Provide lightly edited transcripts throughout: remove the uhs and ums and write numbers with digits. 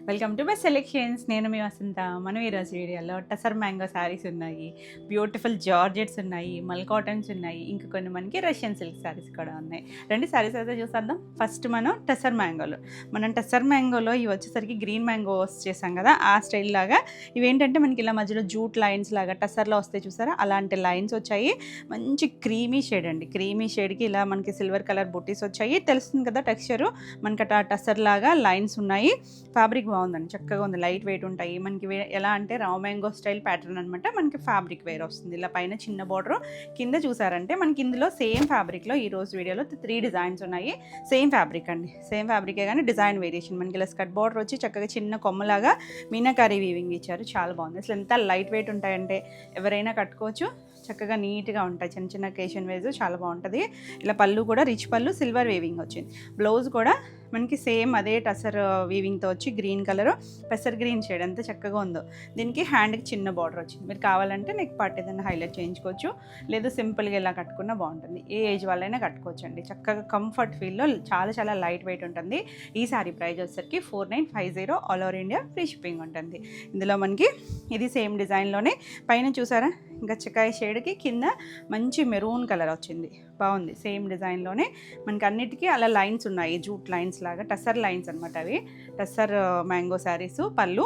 Welcome to my selections. నేను మీ వసంత. మనం ఈరోజు వీడియోలో టసర్ మ్యాంగో శారీస్ ఉన్నాయి, బ్యూటిఫుల్ జార్జెట్స్ ఉన్నాయి, మల్ కాటన్స్ ఉన్నాయి, ఇంకా కొన్ని మనకి రష్యన్ సిల్క్ శారీస్ కూడా ఉన్నాయి. రెండు శారీస్ అయితే చూసేద్దాం. ఫస్ట్ మనం టసర్ మ్యాంగోలో ఇవి వచ్చేసరికి గ్రీన్ మ్యాంగోస్ చేసాం కదా, ఆ స్టైల్ లాగా ఇవేంటంటే మనకి ఇలా మధ్యలో జూట్ లైన్స్ లాగా టసర్లో వస్తాయి చూసారా, అలాంటి లైన్స్ వచ్చాయి. మంచి క్రీమీ షేడ్ అండి. క్రీమీ షేడ్కి ఇలా మనకి సిల్వర్ కలర్ బుట్టీస్ వచ్చాయి. తెలుస్తుంది కదా టెక్స్చరు, మనకి టసర్ లాగా లైన్స్ ఉన్నాయి. ఫ్యాబ్రిక్ బాగుందండి, చక్కగా ఉంది, లైట్ వెయిట్ ఉంటాయి. మనకి ఎలా అంటే రావ్ మ్యాంగో స్టైల్ ప్యాటర్న్ అనమాట. మనకి ఫ్యాబ్రిక్ వేర్ వస్తుంది. ఇలా పైన చిన్న బార్డర్, కింద చూసారంటే మనకి ఇందులో సేమ్ ఫ్యాబ్రిక్లో ఈ రోజు వీడియోలో 3 డిజైన్స్ ఉన్నాయి. సేమ్ ఫ్యాబ్రిక్ అండి, సేమ్ ఫ్యాబ్రికే కానీ డిజైన్ వేరియేషన్. మనకి ఇలా స్కర్ట్ బార్డర్ వచ్చి చక్కగా చిన్న కొమ్మలాగా మీనాకారీ వీవింగ్ ఇచ్చారు. చాలా బాగుంది. అసలు ఎంత లైట్ వెయిట్ ఉంటాయంటే ఎవరైనా కట్టుకోవచ్చు. చక్కగా నీట్గా ఉంటాయి. చిన్న చిన్న కేషన్ వేజ్ చాలా బాగుంటుంది. ఇలా పళ్ళు కూడా రిచ్ పళ్ళు, సిల్వర్ వీవింగ్ వచ్చింది. బ్లౌజ్ కూడా మనకి సేమ్ అదే టసర్ వీవింగ్తో వచ్చి గ్రీన్ కలర్, పెసర్ గ్రీన్ షేడ్ ఎంత చక్కగా ఉందో. దీనికి హ్యాండ్కి చిన్న బార్డర్ వచ్చింది. మీరు కావాలంటే నెక్ పార్ట్ ఏదైనా హైలైట్ చేయించుకోవచ్చు, లేదు సింపుల్గా ఇలా కట్టుకున్నా బాగుంటుంది. ఏ ఏజ్ వాళ్ళైనా కట్టుకోవచ్చు అండి. చక్కగా కంఫర్ట్ ఫీల్లో చాలా లైట్ వెయిట్ ఉంటుంది. ఈ సారీ ప్రైస్ వచ్చేసరికి 4950, all over India free shipping ఉంటుంది. ఇందులో మనకి ఇది సేమ్ డిజైన్లోనే పైన చూసారా ఇంకా చికాయ షేడ్కి కింద మంచి మెరూన్ కలర్ వచ్చింది. బాగుంది. సేమ్ డిజైన్లోనే మనకి అన్నిటికీ అలా లైన్స్ ఉన్నాయి, జూట్ లైన్స్ లాగా, టసర్ లైన్స్ అనమాట. అవి టసర్ మ్యాంగో శారీస్. పళ్ళు,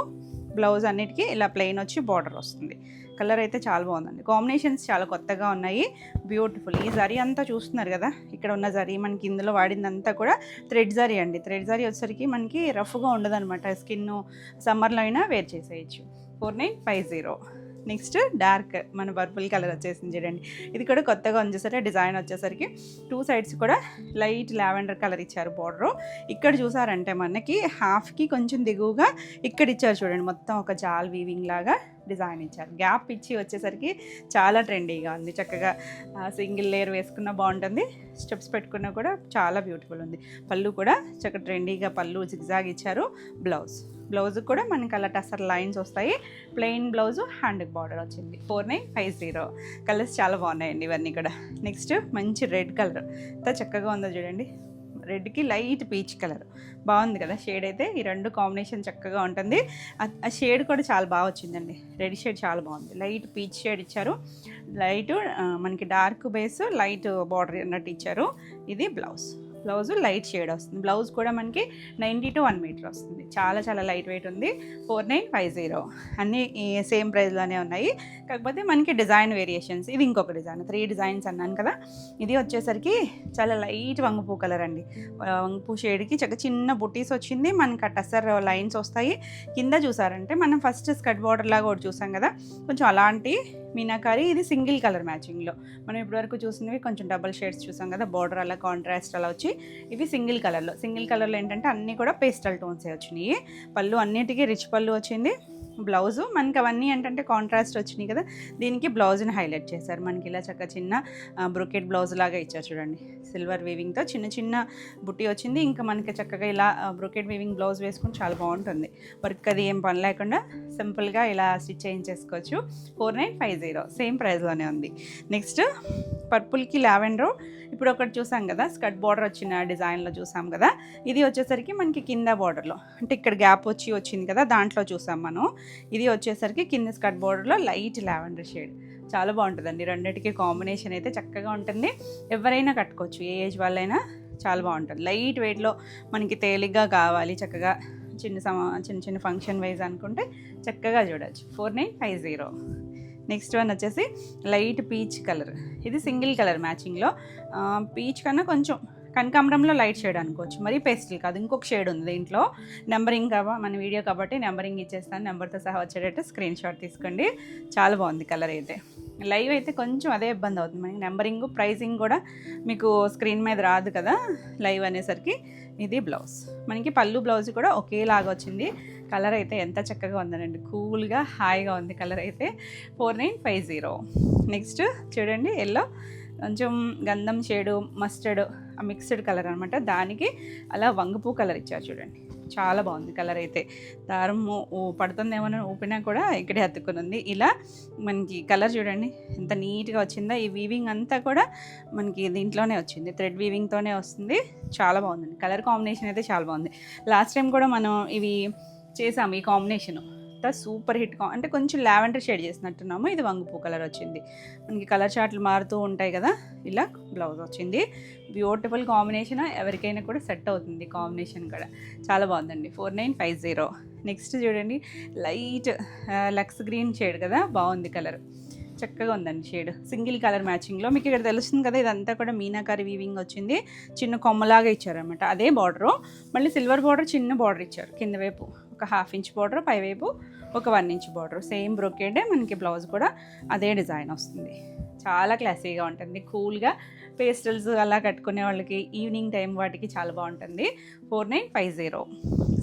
బ్లౌజ్ అన్నిటికీ ఇలా ప్లెయిన్ వచ్చి బార్డర్ వస్తుంది. కలర్ అయితే చాలా బాగుందండి. కాంబినేషన్స్ చాలా కొత్తగా ఉన్నాయి, బ్యూటిఫుల్. ఈ జరీ అంతా చూస్తున్నారు కదా, ఇక్కడ ఉన్న జరీ మనకి ఇందులో వాడిందంతా కూడా థ్రెడ్ జరీ అండి. థ్రెడ్ జరీ వచ్చేసరికి మనకి రఫ్గా ఉండదు అనమాట. స్కిన్ సమ్మర్లో అయినా వేర్ చేసేయచ్చు. 4950. నెక్స్ట్ డార్క్ మన పర్పుల్ కలర్ వచ్చేసింది చూడండి. ఇది కూడా కొత్తగా వచ్చేసరికి డిజైన్ వచ్చేసరికి 2 సైడ్స్ కూడా లైట్ లావెండర్ కలర్ ఇచ్చారు బార్డరు. ఇక్కడ చూసారంటే మనకి హాఫ్కి కొంచెం దిగువగా ఇక్కడ ఇచ్చారు చూడండి, మొత్తం ఒక జాల్ వీవింగ్ లాగా డిజైన్ ఇచ్చారు. గ్యాప్ ఇచ్చి వచ్చేసరికి చాలా ట్రెండీగా ఉంది. చక్కగా సింగిల్ లేయర్ వేసుకున్న బాగుంటుంది, స్టెప్స్ పెట్టుకున్నా కూడా చాలా బ్యూటిఫుల్ ఉంది. పళ్ళు కూడా చక్కగా ట్రెండీగా పళ్ళు జిగ్జాగ్ ఇచ్చారు. బ్లౌజ్ కూడా మనకి అలా టసర్ లైన్స్ వస్తాయి. ప్లెయిన్ బ్లౌజు, హ్యాండ్కి బార్డర్ వచ్చింది. 4950. కలర్స్ చాలా బాగున్నాయండి ఇవన్నీ కూడా. నెక్స్ట్ మంచి రెడ్ కలర్, ఎంత చక్కగా ఉందో చూడండి. రెడ్కి లైట్ పీచ్ కలర్ బాగుంది కదా షేడ్ అయితే. ఈ రెండు కాంబినేషన్ చక్కగా ఉంటుంది. ఆ షేడ్ కూడా చాలా బాగా వచ్చిందండి. రెడ్ షేడ్ చాలా బాగుంది. లైట్ పీచ్ షేడ్ ఇచ్చారు. లైట్ మనకి డార్క్ బేస్, లైట్ బార్డర్ అన్నట్టు ఇచ్చారు. ఇది బ్లౌజ్ లైట్ షేడ్ వస్తుంది. బ్లౌజ్ కూడా మనకి 90 to 1 మీటర్ వస్తుంది. చాలా లైట్ వెయిట్ ఉంది. 4950. అన్నీ సేమ్ ప్రైస్లోనే ఉన్నాయి, కాకపోతే మనకి డిజైన్ వేరియేషన్స్. ఇది ఇంకొక డిజైన్, 3 డిజైన్స్ అన్నాను కదా. ఇది వచ్చేసరికి చాలా లైట్ వంగపూ కలర్ అండి. వంగపూ షేడ్కి చిన్న బుట్టీస్ వచ్చింది. మనకి ఆ టసర్ లైన్స్ వస్తాయి. కింద చూసారంటే మనం ఫస్ట్ స్కర్ట్ బార్డర్ లాగా ఒకటి చూసాం కదా, కొంచెం అలాంటి మీనాకారి. ఇది సింగిల్ కలర్ మ్యాచింగ్లో. మనం ఇప్పటివరకు చూసినవి కొంచెం డబల్ షేడ్స్ చూసాం కదా, బార్డర్ అలా కాంట్రాస్ట్ అలా వచ్చి, ఇవి సింగిల్ కలర్లో ఏంటంటే అన్నీ కూడా పేస్టల్ టోన్సే వచ్చినాయి. పళ్ళు అన్నిటికీ రిచ్ పళ్ళు వచ్చింది. బ్లౌజు మనకి అవన్నీ ఏంటంటే కాంట్రాస్ట్ వచ్చినాయి కదా, దీనికి బ్లౌజ్ని హైలైట్ చేశారు. మనకి ఇలా చిన్న బ్రొకెట్ బ్లౌజ్ లాగా ఇచ్చారు చూడండి. సిల్వర్ వీవింగ్తో చిన్న బుట్టి వచ్చింది. ఇంకా మనకి చక్కగా ఇలా బ్రొకెట్ వీవింగ్ బ్లౌజ్ వేసుకుని చాలా బాగుంటుంది. వర్క్ అది ఏం పని లేకుండా సింపుల్గా ఇలా స్టిచ్ చేయించేసుకోవచ్చు. 4950 సేమ్ ప్రైస్లోనే ఉంది. నెక్స్ట్ పర్పుల్కి లావెండర్. ఇప్పుడు ఒకటి చూసాం కదా, స్కర్ట్ బార్డర్ వచ్చిన డిజైన్లో చూసాం కదా. ఇది వచ్చేసరికి మనకి కింద బార్డర్లో, అంటే ఇక్కడ గ్యాప్ వచ్చింది కదా, దాంట్లో చూసాం మనం. ఇది వచ్చేసరికి కింద స్కర్ట్ బార్డర్లో లైట్ లావెండర్ షేడ్. చాలా బాగుంటుందండి. రెండింటికి కాంబినేషన్ అయితే చక్కగా ఉంటుంది. ఎవరైనా కట్టుకోవచ్చు, ఏ ఏజ్ వాళ్ళైనా. చాలా బాగుంటుంది. లైట్ వెయిట్లో మనకి తేలిగ్గా కావాలి, చక్కగా చిన్న ఫంక్షన్ వైజ్ అనుకుంటే చక్కగా చూడవచ్చు. 4950. నెక్స్ట్ వన్ వచ్చేసి లైట్ పీచ్ కలర్. ఇది సింగిల్ కలర్ మ్యాచింగ్లో. పీచ్ కన్నా కొంచెం కనకాంబరంలో లైట్ షేడ్ అనుకోవచ్చు, మరి పేస్టల్ కాదు. ఇంకొక షేడ్ ఉంది దీంట్లో. నెంబరింగ్ మన వీడియో కాబట్టి నెంబరింగ్ ఇచ్చేస్తాను. నెంబర్తో సహా వచ్చేటట్టు స్క్రీన్ షాట్ తీసుకోండి. చాలా బాగుంది కలర్ అయితే. లైవ్ అయితే కొంచెం అదే ఇబ్బంది అవుతుంది మనకి. నెంబరింగ్, ప్రైసింగ్ కూడా మీకు స్క్రీన్ మీద రాదు కదా లైవ్ అనేసరికి. ఇది బ్లౌజ్. మనకి పళ్ళు బ్లౌజ్ కూడా ఒకేలాగా వచ్చింది. కలర్ అయితే ఎంత చక్కగా ఉందనండి, కూల్గా హాయిగా ఉంది కలర్ అయితే. 4950. నెక్స్ట్ చూడండి, ఎల్లో కొంచెం గంధం షేడు, మస్టర్డ్ మిక్స్డ్ కలర్ అనమాట. దానికి అలా వంగపూ కలర్ ఇచ్చారు చూడండి. చాలా బాగుంది కలర్ అయితే. దారం పడుతుందేమో ఊపినా కూడా ఇక్కడే అతుక్కుని ఉంది. ఇలా మనకి కలర్ చూడండి ఎంత నీట్గా వచ్చిందో. ఈ వీవింగ్ అంతా కూడా మనకి దీంట్లోనే వచ్చింది, థ్రెడ్ వీవింగ్తోనే వస్తుంది. చాలా బాగుందండి. కలర్ కాంబినేషన్ అయితే చాలా బాగుంది. లాస్ట్ టైం కూడా మనం ఇవి చేసాము ఈ కాంబినేషను. సూపర్ హిట్ అంటే కొంచెం లావెండర్ షేడ్ చేసినట్టున్నాము. ఇది వంగపూ కలర్ వచ్చింది. మనకి కలర్ చార్ట్లు మారుతూ ఉంటాయి కదా, ఇలా బ్లౌజ్ వచ్చింది. బ్యూటిఫుల్ కాంబినేషన్, ఎవరికైనా కూడా సెట్ అవుతుంది కాంబినేషన్ కూడా. చాలా బాగుందండి. 4950. నెక్స్ట్ చూడండి, లైట్ లక్స్ గ్రీన్ షేడ్ కదా, బాగుంది కలర్, చక్కగా ఉందండి షేడ్. సింగిల్ కలర్ మ్యాచింగ్లో మీకు ఇక్కడ తెలుస్తుంది కదా, ఇదంతా కూడా మీనాకారి వీవింగ్ వచ్చింది. చిన్న కొమ్మలాగా ఇచ్చారనమాట, అదే బార్డరు. మళ్ళీ సిల్వర్ బార్డర్, చిన్న బార్డర్ ఇచ్చారు. కింద వైపు ఒక 1/2 ఇంచ్ బార్డర్, పైవైపు ఒక 1 ఇంచ్ బార్డర్. సేమ్ బ్రొకేడే, మనకి బ్లౌజ్ కూడా అదే డిజైన్ వస్తుంది. చాలా క్లాసీగా ఉంటుంది, కూల్గా పేస్టల్స్ అలా కట్టుకునే వాళ్ళకి ఈవినింగ్ టైం వాటికి చాలా బాగుంటుంది. 4950.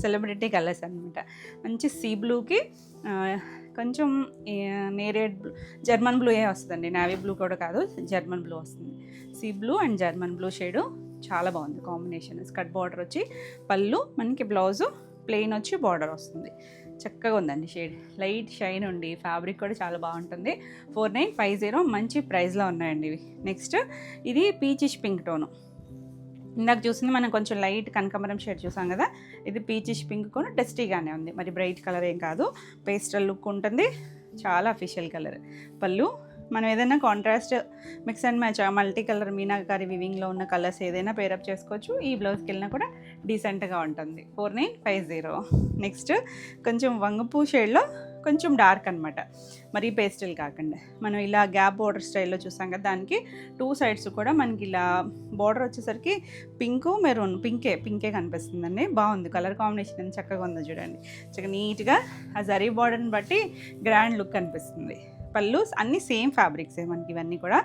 సెలబ్రిటీ కలర్స్ అనమాట. మంచి సీ బ్లూకి కొంచెం నేరేడ్ బ్లూ, జర్మన్ బ్లూ వస్తుందండి. నావీ బ్లూ కూడా కాదు, జర్మన్ బ్లూ వస్తుంది. Sea blue and German blue shade చాలా బాగుంది కాంబినేషన్. స్కర్ట్ బార్డర్ వచ్చి పళ్ళు, మనకి బ్లౌజు ప్లెయిన్ వచ్చి బార్డర్ వస్తుంది. చక్కగా ఉందండి షేడ్, లైట్ షైన్ ఉండి ఫ్యాబ్రిక్ కూడా చాలా బాగుంటుంది. 4950 మంచి ప్రైస్లో ఉన్నాయండి ఇవి. నెక్స్ట్ ఇది పీచిష్ పింక్ టోను. ఇందాక చూసింది మనం కొంచెం లైట్ కనకాంబరం షేడ్ చూసాం కదా, ఇది పీచిష్ పింక్ కూడా డస్టీగానే ఉంది. మరి బ్రైట్ కలర్ ఏం కాదు, పేస్టల్ లుక్ ఉంటుంది. చాలా అఫీషియల్ కలర్. పళ్ళు మనం ఏదైనా contrast mix and match multi colour meenakari వివింగ్లో ఉన్న కలర్స్ ఏదైనా పేరప్ చేసుకోవచ్చు. ఈ బ్లౌజ్కి వెళ్ళినా కూడా డీసెంట్గా ఉంటుంది. 4950. నెక్స్ట్ కొంచెం వంగపూ షేడ్లో కొంచెం డార్క్ అనమాట, మరీ పేస్టల్ కాకుండా. మనం ఇలా గ్యాప్ బార్డర్ స్టైల్లో చూసాం కదా, దానికి 2 సైడ్స్ కూడా మనకి ఇలా బార్డర్ వచ్చేసరికి పింకు మెరూన్, పింకే కనిపిస్తుందండి. బాగుంది కలర్ కాంబినేషన్, ఎంత చక్కగా ఉందో చూడండి. చక్కగా నీట్గా ఆ జరీ బార్డర్ని బట్టి గ్రాండ్ లుక్ కనిపిస్తుంది. పళ్ళు అన్నీ సేమ్ ఫ్యాబ్రిక్సే మనకి ఇవన్నీ కూడా.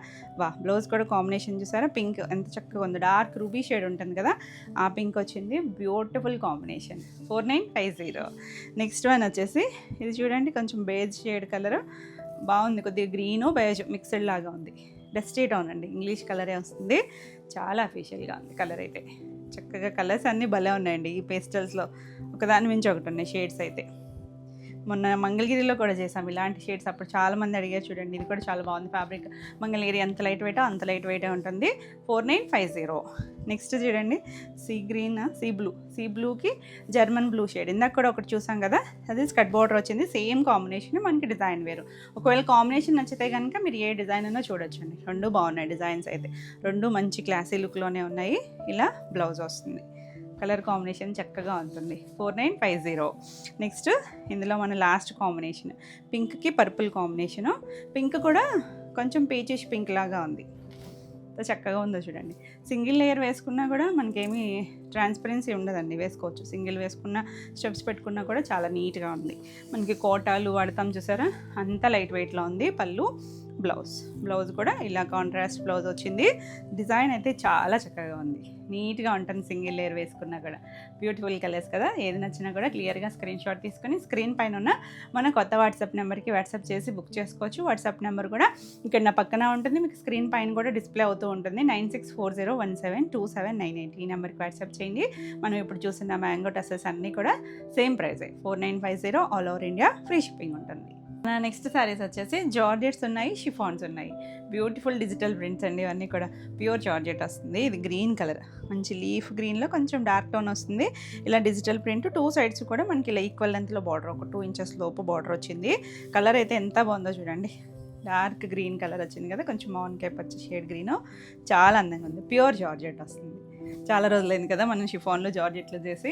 బ్లౌజ్ కూడా కాంబినేషన్ చూసారా, పింక్ ఎంత చక్కగా ఉంది. డార్క్ రూబీ షేడ్ ఉంటుంది కదా, ఆ పింక్ వచ్చింది. Beautiful combination. 4950. నెక్స్ట్ వన్ వచ్చేసి ఇది చూడండి, కొంచెం బేజ్ షేడ్ కలర్ బాగుంది. కొద్దిగా గ్రీను బేజ్ మిక్స్డ్ లాగా ఉంది. డస్టీ టోన్ అండి, ఇంగ్లీష్ కలరే వస్తుంది. చాలా అఫీషియల్గా ఉంది కలర్ అయితే. చక్కగా కలర్స్ అన్నీ భలే ఉన్నాయండి ఈ పేస్టల్స్లో. ఒకదాని మించి ఒకటి ఉన్నాయి షేడ్స్ అయితే. మొన్న మంగళగిరిలో కూడా చేసాం ఇలాంటి షేడ్స్, అప్పుడు చాలామంది అడిగారు చూడండి. ఇది కూడా చాలా బాగుంది ఫ్యాబ్రిక్. మంగళగిరి ఎంత లైట్ వెయిటో అంత లైట్ వెయిటే ఉంటుంది. 4950. నెక్స్ట్ చూడండి, సీ బ్లూకి జర్మన్ బ్లూ షేడ్. ఇందాక కూడా ఒకటి చూసాం కదా, అది స్కర్ట్ బార్డర్ వచ్చింది. సేమ్ కాంబినేషన్, మనకి డిజైన్ వేరు. ఒకవేళ కాంబినేషన్ నచ్చితే కనుక మీరు ఏ డిజైన్ అయినా చూడొచ్చండి. రెండు బాగున్నాయి డిజైన్స్ అయితే, రెండు మంచి క్లాసీ లుక్లోనే ఉన్నాయి. ఇలా బ్లౌజ్ వస్తుంది. కలర్ కాంబినేషన్ చక్కగా ఉంటుంది. 4950. నెక్స్ట్ ఇందులో మన లాస్ట్ కాంబినేషన్ పింక్కి పర్పుల్ కాంబినేషను. పింక్ కూడా కొంచెం పీచిష్ పింక్ లాగా ఉంది. చక్కగా ఉందో చూడండి. సింగిల్ లేయర్ వేసుకున్నా కూడా మనకేమీ ట్రాన్స్పరెన్సీ ఉండదండి, వేసుకోవచ్చు. సింగిల్ వేసుకున్న స్టెప్స్ పెట్టుకున్నా కూడా చాలా నీట్గా ఉంది. మనకి కోటాలు వాడతాం చూసారా, అంత లైట్ వెయిట్లో ఉంది. పళ్ళు, బ్లౌజ్ కూడా ఇలా కాంట్రాస్ట్ బ్లౌజ్ వచ్చింది. డిజైన్ అయితే చాలా చక్కగా ఉంది, నీట్గా ఉంటుంది. సింగిల్ లేయర్ వేసుకున్నా కూడా బ్యూటిఫుల్ కలర్స్ కదా. ఏది నచ్చినా కూడా క్లియర్గా స్క్రీన్ షాట్ తీసుకొని స్క్రీన్ పైన ఉన్న మన కొత్త వాట్సాప్ నెంబర్కి వాట్సాప్ చేసి బుక్ చేసుకోవచ్చు. వాట్సాప్ నెంబర్ కూడా ఇక్కడ నా పక్కన ఉంటుంది, మీకు స్క్రీన్ పైన కూడా డిస్ప్లే అవుతూ ఉంటుంది. 9640172798. ఈ నెంబర్కి వాట్సాప్ చేయండి. మనం ఇప్పుడు చూసిన మ్యాంగో టసెస్ అన్నీ కూడా సేమ్ ప్రైజే. 4950. All over India free shipping ఉంటుంది. నా నెక్స్ట్ శారీస్ వచ్చేసి జార్జెట్స్ ఉన్నాయి, షిఫాన్స్ ఉన్నాయి. బ్యూటిఫుల్ డిజిటల్ ప్రింట్స్ అండి, ఇవన్నీ కూడా ప్యూర్ జార్జెట్ వస్తుంది. ఇది గ్రీన్ కలర్, మంచి లీఫ్ గ్రీన్లో కొంచెం డార్క్ టోన్ వస్తుంది. ఇలా డిజిటల్ ప్రింట్ 2 సైడ్స్ కూడా మనకి ఇలా ఈక్వల్ లెంత్లో బార్డర్, ఒక 2 ఇంచెస్ లోపు బార్డర్ వచ్చింది. కలర్ అయితే ఎంత బాగుందో చూడండి. డార్క్ గ్రీన్ కలర్ వచ్చింది కదా, కొంచెం మామిడికాయ పచ్చ షేడ్ గ్రీను, చాలా అందంగా ఉంది. ప్యూర్ జార్జెట్ వస్తుంది. చాలా రోజులైంది కదా మనం షిఫాన్లో జార్జెట్లు చేసి.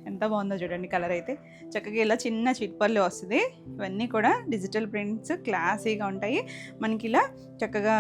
ఎంత బాగుందో చూడండి కలర్ అయితే. చక్కగా ఇలా చిన్న చిట్పల్లి వస్తుంది. ఇవన్నీ కూడా డిజిటల్ ప్రింట్స్ క్లాసీగా ఉంటాయి. మనకి ఇలా చక్కగా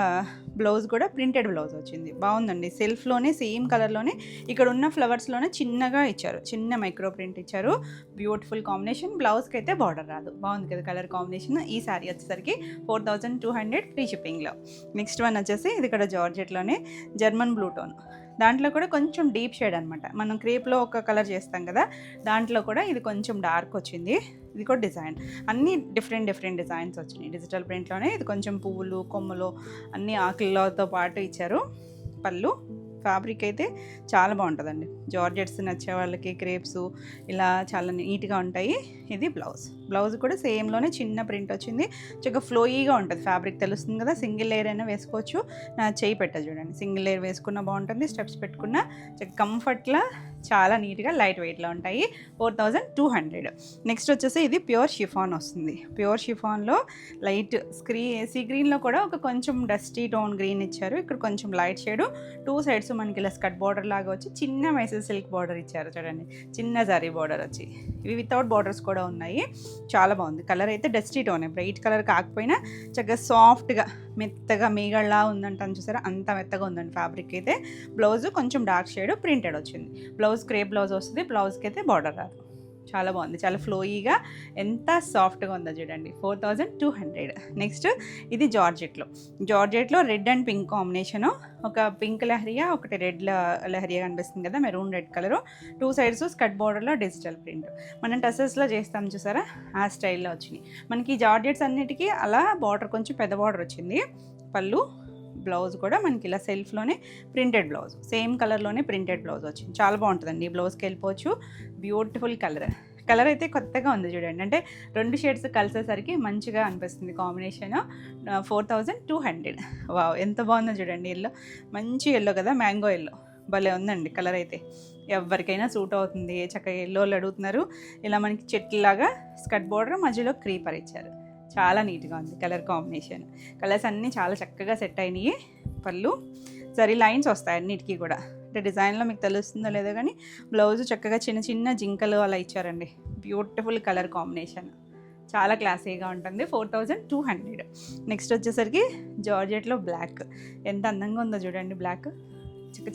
బ్లౌజ్ కూడా ప్రింటెడ్ బ్లౌజ్ వచ్చింది. బాగుందండి. సెల్ఫ్లోనే సేమ్ కలర్లోనే ఇక్కడ ఉన్న ఫ్లవర్స్లోనే చిన్నగా ఇచ్చారు, చిన్న మైక్రో ప్రింట్ ఇచ్చారు. Beautiful combination. బ్లౌజ్కి అయితే బార్డర్ రాదు. బాగుంది కదా కలర్ కాంబినేషన్. ఈ శారీ వచ్చేసరికి 4200 ఫ్రీ షిప్పింగ్లో. నెక్స్ట్ వన్ వచ్చేసి ఇది ఇక్కడ జార్జెట్లోనే జర్మన్ బ్లూ టోన్, దాంట్లో కూడా కొంచెం డీప్ షేడ్ అనమాట. మనం క్రేప్లో ఒక కలర్ చేస్తాం కదా, దాంట్లో కూడా ఇది కొంచెం డార్క్ వచ్చింది. ఇది కూడా డిజైన్ అన్నీ డిఫరెంట్ డిజైన్స్ వచ్చినాయి డిజిటల్ ప్రింట్లోనే. ఇది కొంచెం పువ్వులు, కొమ్మలు అన్నీ ఆకులతో పాటు ఇచ్చారు. పళ్ళు, ఫ్యాబ్రిక్ అయితే చాలా బాగుంటుందండి. జార్జెట్స్ నచ్చే వాళ్ళకి క్రేప్స్ ఇలా చాలా నీట్గా ఉంటాయి. ఇది బ్లౌజ్. బ్లౌజ్ కూడా సేమ్లోనే చిన్న ప్రింట్ వచ్చింది. చక్కగా ఫ్లోయీగా ఉంటుంది, ఫ్యాబ్రిక్ తెలుస్తుంది కదా. సింగిల్ లేయర్ అయినా వేసుకోవచ్చు. నా చేయి పెట్ట చూడండి, సింగిల్ లేయర్ వేసుకున్న బాగుంటుంది, స్టెప్స్ పెట్టుకున్న చక్కగా కంఫర్ట్లా చాలా నీట్గా లైట్ వెయిట్లో ఉంటాయి. 4200. నెక్స్ట్ వచ్చేసి ఇది ప్యూర్ షిఫాన్ వస్తుంది. ప్యూర్ షిఫాన్లో లైట్ సీ గ్రీన్లో కూడా ఒక కొంచెం డస్టీ టోన్ గ్రీన్ ఇచ్చారు. ఇక్కడ కొంచెం లైట్ షేడు, 2 సైడ్స్ మనకి ఇలా స్కర్ట్ బార్డర్ లాగా వచ్చి చిన్న మైసూర్ సిల్క్ బార్డర్ ఇచ్చారు చూడండి, చిన్న జరీ బార్డర్ వచ్చి. ఇవి వితౌట్ బార్డర్స్ కూడా ఉన్నాయి. చాలా బాగుంది. కలర్ అయితే డస్టీ టోనే, బ్రైట్ కలర్ కాకపోయినా చక్కగా సాఫ్ట్గా మెత్తగా మీగళ్ళలా ఉందంటాను చూసారా, అంత మెత్తగా ఉందండి ఫ్యాబ్రిక్ అయితే. బ్లౌజ్ కొంచెం డార్క్ షేడ్ ప్రింటెడ్ వచ్చింది. బ్లౌజ్ క్రేప్ బ్లౌజ్ వస్తుంది, బ్లౌజ్కి అయితే బార్డర్ రాదు. చాలా బాగుంది, చాలా ఫ్లోయీగా ఎంత సాఫ్ట్గా ఉందో చూడండి. 4200. నెక్స్ట్ ఇది జార్జెట్లో రెడ్ అండ్ పింక్ కాంబినేషను. ఒక పింక్ లెహరియా, ఒకటి రెడ్ లెహరియా కనిపిస్తుంది కదా, maroon red colour. 2 sides skirt బార్డర్లో డిజిటల్ ప్రింట్. మనం టసెస్లో చేస్తాం చూసారా, ఆ స్టైల్లో వచ్చినాయి మనకి. జార్జెట్స్ అన్నిటికీ అలా బార్డర్ కొంచెం పెద్ద బార్డర్ వచ్చింది. పళ్ళు, బ్లౌజ్ కూడా మనకి ఇలా సెల్ఫ్లోనే ప్రింటెడ్ బ్లౌజ్, సేమ్ కలర్లోనే ప్రింటెడ్ బ్లౌజ్ వచ్చింది. చాలా బాగుంటుందండి. ఈ బ్లౌజ్కి వెళ్ళిపోవచ్చు. బ్యూటిఫుల్ కలర్ అయితే కొత్తగా ఉంది చూడండి, అంటే 2 షేడ్స్ కలిసేసరికి మంచిగా అనిపిస్తుంది కాంబినేషన్. 4200. వావ్, ఎంత బాగుందో చూడండి. ఎల్లో, మంచి ఎల్లో కదా, మ్యాంగో ఎల్లో భలే ఉందండి. కలర్ అయితే ఎవరికైనా సూట్ అవుతుంది. చక్కగా ఎల్లోలు అడుగుతున్నారు. ఇలా మనకి చెట్లులాగా స్కర్ట్ బార్డర్, మధ్యలో క్రీపర్ ఇచ్చారు. చాలా నీట్గా ఉంది కలర్ కాంబినేషన్. కలర్స్ అన్నీ చాలా చక్కగా సెట్ అయినాయి. పళ్ళు సరీ లైన్స్ వస్తాయి అన్నిటికీ కూడా, అంటే డిజైన్లో మీకు తెలుస్తుందో లేదో కానీ బ్లౌజ్ చక్కగా చిన్న చిన్న జింకలు అలా ఇచ్చారండి. బ్యూటిఫుల్ కలర్ కాంబినేషన్, చాలా క్లాసీగా ఉంటుంది. 4200. నెక్స్ట్ వచ్చేసరికి జార్జెట్లో బ్లాక్, ఎంత అందంగా ఉందో చూడండి. బ్లాక్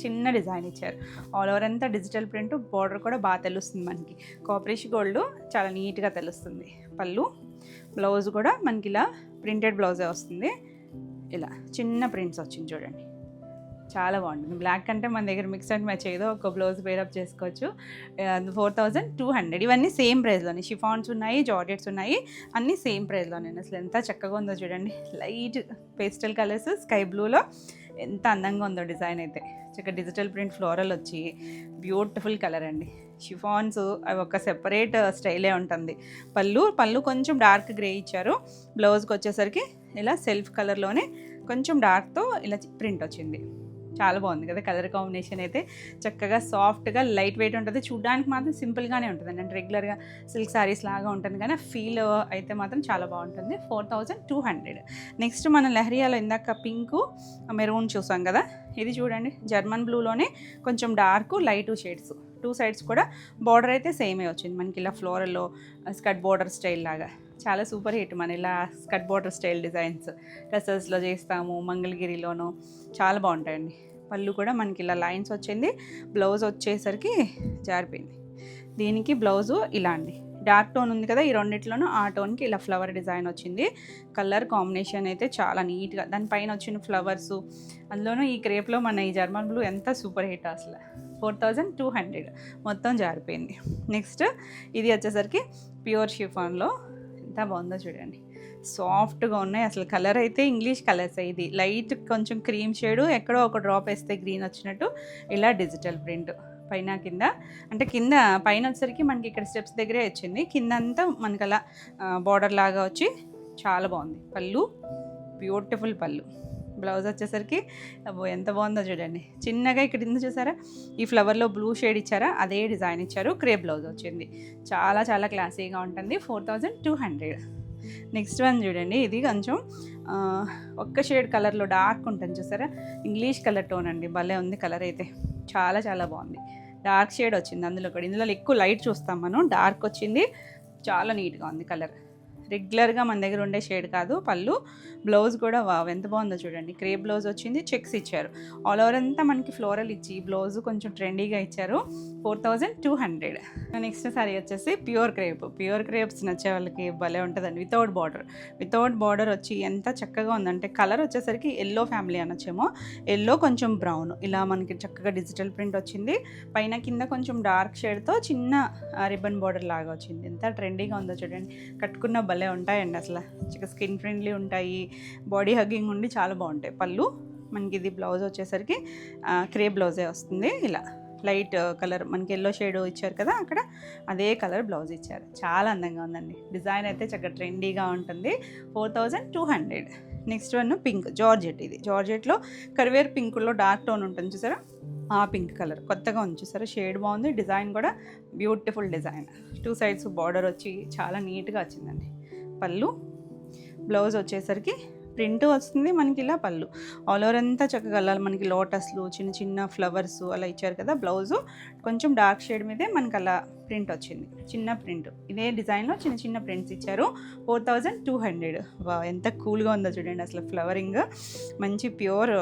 చిన్న డిజైన్ ఇచ్చారు. ఆల్ ఓవర్ అంతా డిజిటల్ ప్రింట్, బార్డర్ కూడా బాగా తెలుస్తుంది మనకి. కాపరిష్ గోల్డ్ చాలా నీట్గా తెలుస్తుంది. పళ్ళు, బ్లౌజ్ కూడా మనకి ఇలా ప్రింటెడ్ బ్లౌజే వస్తుంది. ఇలా చిన్న ప్రింట్స్ వచ్చింది చూడండి, చాలా బాగుంటుంది. బ్లాక్ అంటే మన దగ్గర మిక్స్ అండ్ మ్యాచ్ ఏదో ఒక బ్లౌజ్ పేరప్ చేసుకోవచ్చు. 4200. ఇవన్నీ సేమ్ ప్రైస్లోనే. షిఫాన్స్ ఉన్నాయి, జార్జెట్స్ ఉన్నాయి, అన్నీ సేమ్ ప్రైస్లోనే. అసలు ఎంత చక్కగా ఉందో చూడండి. లైట్ పేస్టల్ కలర్స్, స్కై బ్లూలో ఎంత అందంగా ఉందో డిజైన్ అయితే. చక్కగా డిజిటల్ ప్రింట్ ఫ్లోరల్ వచ్చి బ్యూటిఫుల్ కలర్ అండి. షిఫాన్స్ అవి ఒక సెపరేట్ స్టైలే ఉంటుంది. పళ్ళు కొంచెం డార్క్ గ్రే ఇచ్చారు. బ్లౌజ్కి వచ్చేసరికి ఇలా సెల్ఫ్ కలర్లోనే కొంచెం డార్క్తో ఇలా ప్రింట్ వచ్చింది. చాలా బాగుంది కదా కలర్ కాంబినేషన్ అయితే. చక్కగా సాఫ్ట్గా లైట్ వెయిట్ ఉంటుంది. చూడడానికి మాత్రం సింపుల్గానే ఉంటుంది, అంటే రెగ్యులర్గా సిల్క్ శారీస్ లాగా ఉంటుంది, కానీ ఫీల్ అయితే మాత్రం చాలా బాగుంటుంది. 4200. నెక్స్ట్ మన లెహరియాలో ఇందాక పింకు మెరూన్ చూసాం కదా, ఇది చూడండి జర్మన్ బ్లూలోనే కొంచెం డార్క్ లైట్ షేడ్స్. 2 సైడ్స్ కూడా బార్డర్ అయితే సేమే వచ్చింది మనకి, ఇలా ఫ్లోరల్లో స్కర్ట్ బార్డర్ స్టైల్ లాగా. చాలా సూపర్ హిట్ మన ఇలా స్కర్ట్ బార్డర్ స్టైల్ డిజైన్స్. డ్రెస్సెస్లో చేస్తాము, మంగళగిరిలోనూ చాలా బాగుంటాయండి. పళ్ళు కూడా మనకి ఇలా లైన్స్ వచ్చింది. బ్లౌజ్ వచ్చేసరికి జారిపోయింది. దీనికి బ్లౌజు ఇలా అండి, డార్క్ టోన్ ఉంది కదా, ఈ రెండిట్లోనూ ఆ టోన్కి ఇలా ఫ్లవర్ డిజైన్ వచ్చింది. కలర్ కాంబినేషన్ అయితే చాలా నీట్గా, దానిపైన వచ్చిన ఫ్లవర్సు, అందులోనూ ఈ క్రేప్లో మన ఈ జర్మన్ బ్లూ ఎంత సూపర్ హిట్ అసలు. 4200. మొత్తం జారిపోయింది. నెక్స్ట్ ఇది వచ్చేసరికి ప్యూర్ షిఫాన్లో ఎంత బాగుందో చూడండి, సాఫ్ట్గా ఉన్నాయి అసలు. కలర్ అయితే ఇంగ్లీష్ కలర్స్. ఇది లైట్ కొంచెం క్రీమ్ షేడు, ఎక్కడో ఒక డ్రాప్ వేస్తే గ్రీన్ వచ్చినట్టు ఇలా డిజిటల్ ప్రింట్ పైన కింద. అంటే కింద పైన వచ్చేసరికి మనకి ఇక్కడ స్టెప్స్ దగ్గరే వచ్చింది, కింద అంతా మనకి అలా బార్డర్ లాగా వచ్చి చాలా బాగుంది. పళ్ళు బ్యూటిఫుల్ పళ్ళు. బ్లౌజ్ వచ్చేసరికి ఎంత బాగుందో చూడండి. చిన్నగా ఇక్కడ కింద చూసారా, ఈ ఫ్లవర్లో బ్లూ షేడ్ ఇచ్చారా, అదే డిజైన్ ఇచ్చారు. క్రేప్ బ్లౌజ్ వచ్చింది. చాలా చాలా క్లాసీగా ఉంటుంది. 4200. నెక్స్ట్ వన్ చూడండి, ఇది కొంచెం ఒక్క షేడ్ కలర్లో డార్క్ ఉంటుంది చూసారా, ఇంగ్లీష్ కలర్ టోన్ అండి. భలే ఉంది కలర్ అయితే, చాలా చాలా బాగుంది. డార్క్ షేడ్ వచ్చింది అందులో కూడా. ఇందులో ఎక్కువ లైట్ చూస్తాం మనం, డార్క్ వచ్చింది. చాలా నీట్గా ఉంది కలర్, రెగ్యులర్గా మన దగ్గర ఉండే షేడ్ కాదు. పళ్ళు, బ్లౌజ్ కూడా వావ్ ఎంత బాగుందో చూడండి. క్రేప్ బ్లౌజ్ వచ్చింది, చెక్స్ ఇచ్చారు. ఆల్ ఓవర్ అంతా మనకి ఫ్లోరల్ ఇచ్చి బ్లౌజ్ కొంచెం ట్రెండీగా ఇచ్చారు. 4200. నెక్స్ట్ సారీ వచ్చేసి ప్యూర్ క్రేప్స్ నచ్చే వాళ్ళకి భలే ఉంటుందండి. వితౌట్ బార్డర్ వచ్చి ఎంత చక్కగా ఉందంటే, కలర్ వచ్చేసరికి ఎల్లో ఫ్యామిలీ అనొచ్చేమో, ఎల్లో కొంచెం బ్రౌన్, ఇలా మనకి చక్కగా డిజిటల్ ప్రింట్ వచ్చింది. పైన కింద కొంచెం డార్క్ షేడ్తో చిన్న రిబ్బన్ బార్డర్ లాగా వచ్చింది. ఎంత ట్రెండీగా ఉందో చూడండి. కట్టుకున్న భలే ఉంటాయండి అసలు, స్కిన్ ఫ్రెండ్లీ ఉంటాయి, బాడీ హగ్గింగ్ ఉండి చాలా బాగుంటాయి. పళ్ళు మనకి ఇది బ్లౌజ్ వచ్చేసరికి క్రేప్ బ్లౌజే వస్తుంది. ఇలా లైట్ కలర్ మనకి ఎల్లో షేడ్ ఇచ్చారు కదా, అక్కడ అదే కలర్ బ్లౌజ్ ఇచ్చారు. చాలా అందంగా ఉందండి. డిజైన్ అయితే చక్కగా ట్రెండీగా ఉంటుంది. 4200. Next one pink georgette. ఇది జార్జెట్లో కరివేర్ పింక్లో డార్క్ టోన్ ఉంటుంది చూసారా, ఆ పింక్ కలర్ కొత్తగా ఉంది చూసారా, షేడ్ బాగుంది. డిజైన్ కూడా బ్యూటిఫుల్ డిజైన్. 2 సైడ్స్ బార్డర్ వచ్చి చాలా నీట్గా వచ్చిందండి. పళ్ళు, బ్లౌజ్ వచ్చేసరికి ప్రింట్ వస్తుంది మనకి ఇలా. పళ్ళు ఆల్ ఓవర్ అంతా చక్కగా అలా మనకి లోటస్లు చిన్న చిన్న ఫ్లవర్స్ అలా ఇచ్చారు కదా. బ్లౌజు కొంచెం డార్క్ షేడ్ మీదే మనకి అలా ప్రింట్ వచ్చింది, చిన్న ప్రింట్. ఇదే డిజైన్లో చిన్న చిన్న ప్రింట్స్ ఇచ్చారు. 4200. వా ఎంత కూల్గా ఉందో చూడండి అసలు. ఫ్లవరింగ్ మంచి ప్యూర్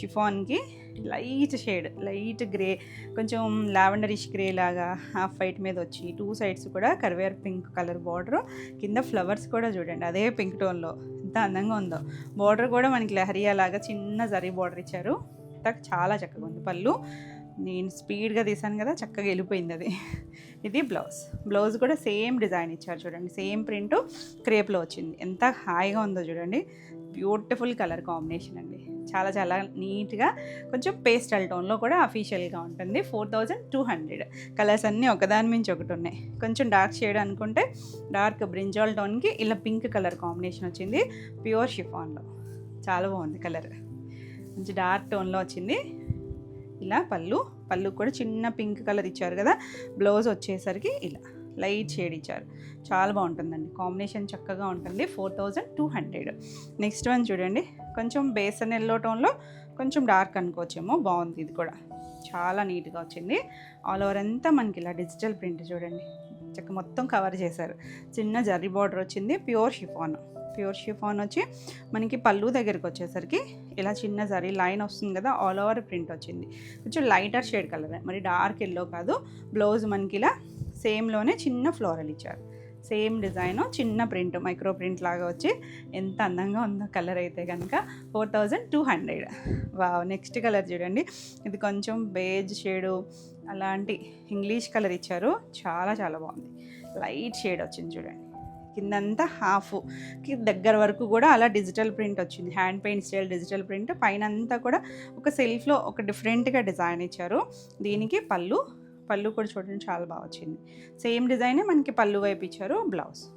షిఫాన్కి లైట్ షేడ్, లైట్ గ్రే, కొంచెం లావెండరిష్ గ్రే లాగా హాఫ్ వైట్ మీద వచ్చి 2 సైడ్స్ కూడా కరివేర్ పింక్ కలర్ బార్డర్. కింద ఫ్లవర్స్ కూడా చూడండి అదే పింక్ టోన్లో, ఎంత అందంగా ఉందో. బార్డర్ కూడా మనకి లహరియా లాగా చిన్న జరీ బార్డర్ ఇచ్చారు. చాలా చక్కగా ఉంది. పళ్ళు నేను స్పీడ్గా తీసాను కదా, చక్కగా వెళ్ళిపోయింది అది. ఇది బ్లౌజ్ కూడా సేమ్ డిజైన్ ఇచ్చారు చూడండి, సేమ్ ప్రింట్ క్రేప్లో వచ్చింది. ఎంత హాయిగా ఉందో చూడండి. బ్యూటిఫుల్ కలర్ కాంబినేషన్ అండి. చాలా చాలా నీట్గా, కొంచెం పేస్టల్ టోన్లో కూడా అఫీషియల్గా ఉంటుంది. 4200. కలర్స్ అన్నీ ఒకదాని మించి ఒకటి ఉన్నాయి. కొంచెం డార్క్ షేడ్ అనుకుంటే డార్క్ బ్రింజాల్ టోన్కి ఇలా పింక్ కలర్ కాంబినేషన్ వచ్చింది. ప్యూర్ షిఫాన్లో చాలా బాగుంది కలర్, మంచి డార్క్ టోన్లో వచ్చింది. ఇలా పళ్ళు కూడా చిన్న పింక్ కలర్ ఇచ్చారు కదా. బ్లౌజ్ వచ్చేసరికి ఇలా లైట్ షేడ్ ఇచ్చారు. చాలా బాగుంటుందండి, కాంబినేషన్ చక్కగా ఉంటుంది. 4200. నెక్స్ట్ వన్ చూడండి, కొంచెం బేసన్ ఎల్లో టోన్లో కొంచెం డార్క్ అనుకోవచ్చేమో, బాగుంది. ఇది కూడా చాలా నీట్గా వచ్చింది. ఆల్ ఓవర్ అంతా మనకి ఇలా డిజిటల్ ప్రింట్ చూడండి, చక్క మొత్తం కవర్ చేశారు. చిన్న జరీ బార్డర్ వచ్చింది. ప్యూర్ షిఫాన్ వచ్చి మనకి పళ్ళు దగ్గరికి వచ్చేసరికి ఇలా చిన్న జరీ లైన్ వస్తుంది కదా, ఆల్ ఓవర్ ప్రింట్ వచ్చింది. కొంచెం లైటర్ షేడ్ కలర్, మరి డార్క్ ఎల్లో కాదు. బ్లౌజ్ మనకి ఇలా సేమ్లోనే చిన్న ఫ్లోరల్ ఇచ్చారు. సేమ్ డిజైన్, చిన్న ప్రింట్, మైక్రో ప్రింట్ లాగా వచ్చి ఎంత అందంగా ఉందో కలర్ అయితే కనుక. 4200. వావ్. నెక్స్ట్ కలర్ చూడండి, ఇది కొంచెం బేజ్ షేడు అలాంటి ఇంగ్లీష్ కలర్ ఇచ్చారు. చాలా చాలా బాగుంది. లైట్ షేడ్ వచ్చింది చూడండి. కిందంతా హాఫ్కి దగ్గర వరకు కూడా అలా డిజిటల్ ప్రింట్ వచ్చింది. Hand paint style digital print. పైన అంతా కూడా ఒక సెల్ఫ్లో ఒక డిఫరెంట్గా డిజైన్ ఇచ్చారు. దీనికి పళ్ళు కూడా చూడండి చాలా బాగా వచ్చింది. సేమ్ డిజైనే మనకి పళ్ళు వైపు ఇచ్చారు.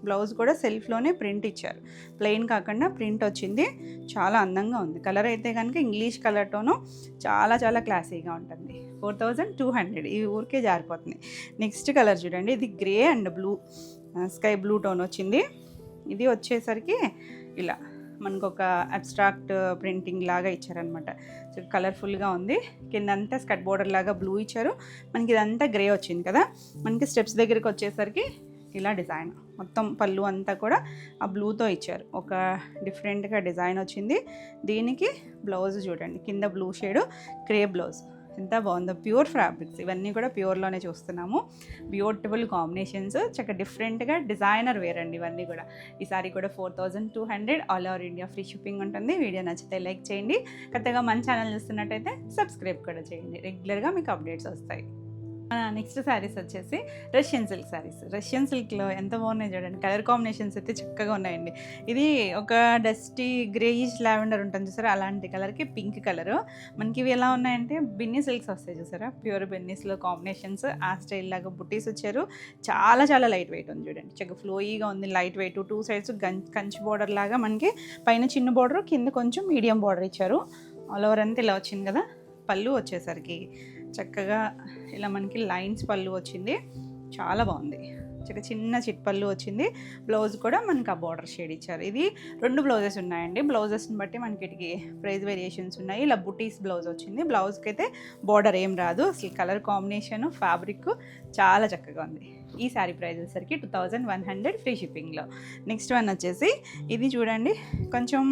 బ్లౌజ్ కూడా సెల్ఫ్లోనే ప్రింట్ ఇచ్చారు, ప్లెయిన్ కాకుండా ప్రింట్ వచ్చింది. చాలా అందంగా ఉంది. కలర్ అయితే కనుక ఇంగ్లీష్ కలర్తోనూ చాలా చాలా క్లాసీగా ఉంటుంది. 4200. ఈ ఊరికే జారిపోతుంది. నెక్స్ట్ కలర్ చూడండి, ఇది grey and blue, sky blue tone వచ్చింది. ఇది వచ్చేసరికి ఇలా మనకు ఒక అబ్స్ట్రాక్ట్ ప్రింటింగ్ లాగా ఇచ్చారనమాట. కలర్ఫుల్గా ఉంది. కిందంతా స్కట్ బోర్డర్ లాగా బ్లూ ఇచ్చారు. మనకి ఇదంతా గ్రే వచ్చింది కదా. మనకి స్టెప్స్ దగ్గరికి వచ్చేసరికి ఇలా డిజైన్ మొత్తం పళ్ళు అంతా కూడా ఆ బ్లూతో ఇచ్చారు. ఒక డిఫరెంట్గా డిజైన్ వచ్చింది. దీనికి బ్లౌజ్ చూడండి, కింద బ్లూ షేడు క్రేప్ బ్లౌజ్. ఎంత బాగుందో. ప్యూర్ ఫ్యాబ్రిక్స్ ఇవన్నీ కూడా ప్యూర్లోనే చూస్తున్నాము. బ్యూటిఫుల్ కాంబినేషన్స్, చక్కగా డిఫరెంట్గా డిజైనర్ వేర్ అండి ఇవన్నీ కూడా. ఈ సారీ కూడా 4200. All over India free shipping ఉంటుంది. వీడియో నచ్చితే లైక్ చేయండి. కొత్తగా మన ఛానల్ చూస్తున్నట్టయితే సబ్స్క్రైబ్ కూడా చేయండి. రెగ్యులర్గా మీకు అప్డేట్స్ వస్తాయి. నెక్స్ట్ శారీస్ వచ్చేసి రష్యన్ సిల్క్ శారీస్. రష్యన్ సిల్క్లో ఎంత బాగున్నాయి చూడండి. కలర్ కాంబినేషన్స్ అయితే చక్కగా ఉన్నాయండి. ఇది ఒక డస్టీ గ్రేయిష్ లావెండర్ ఉంటుంది చూసారా, అలాంటి కలర్కి పింక్ కలరు. మనకి ఇవి ఎలా ఉన్నాయంటే బిన్నీ సిల్క్స్ వస్తాయి చూసారా, ప్యూర్ బిన్నీస్లో కాంబినేషన్స్. ఆ స్టైల్ లాగా బుట్టీస్ వచ్చారు. చాలా చాలా లైట్ వెయిట్ ఉంది చూడండి, చక్కగా ఫ్లోయీగా ఉంది. Light weight, 2 sides Kanchi border లాగా మనకి పైన చిన్న బార్డర్, కింద కొంచెం మీడియం బార్డర్ ఇచ్చారు. ఆల్ ఓవర్ అంతా ఇలా వచ్చింది కదా. పళ్ళు వచ్చేసరికి చక్కగా ఇలా మనకి లైన్స్ పళ్ళు వచ్చింది. చాలా బాగుంది. చక్కగా చిన్న చిట్పళ్ళు వచ్చింది. బ్లౌజ్ కూడా మనకి ఆ బార్డర్ షేడ్ ఇచ్చారు. ఇది 2 బ్లౌజెస్ ఉన్నాయండి. బ్లౌజెస్ని బట్టి మనకి వీటికి ప్రైస్ వేరియేషన్స్ ఉన్నాయి. ఇలా బుటీస్ బ్లౌజ్ వచ్చింది. బ్లౌజ్కి అయితే బార్డర్ ఏం రాదు. అసలు కలర్ కాంబినేషను, ఫ్యాబ్రిక్ చాలా చక్కగా ఉంది. ఈ శారీ ప్రైస్ వచ్చేసరికి 2100 ఫ్రీ షిప్పింగ్లో. నెక్స్ట్ వన్ వచ్చేసి ఇది చూడండి, కొంచెం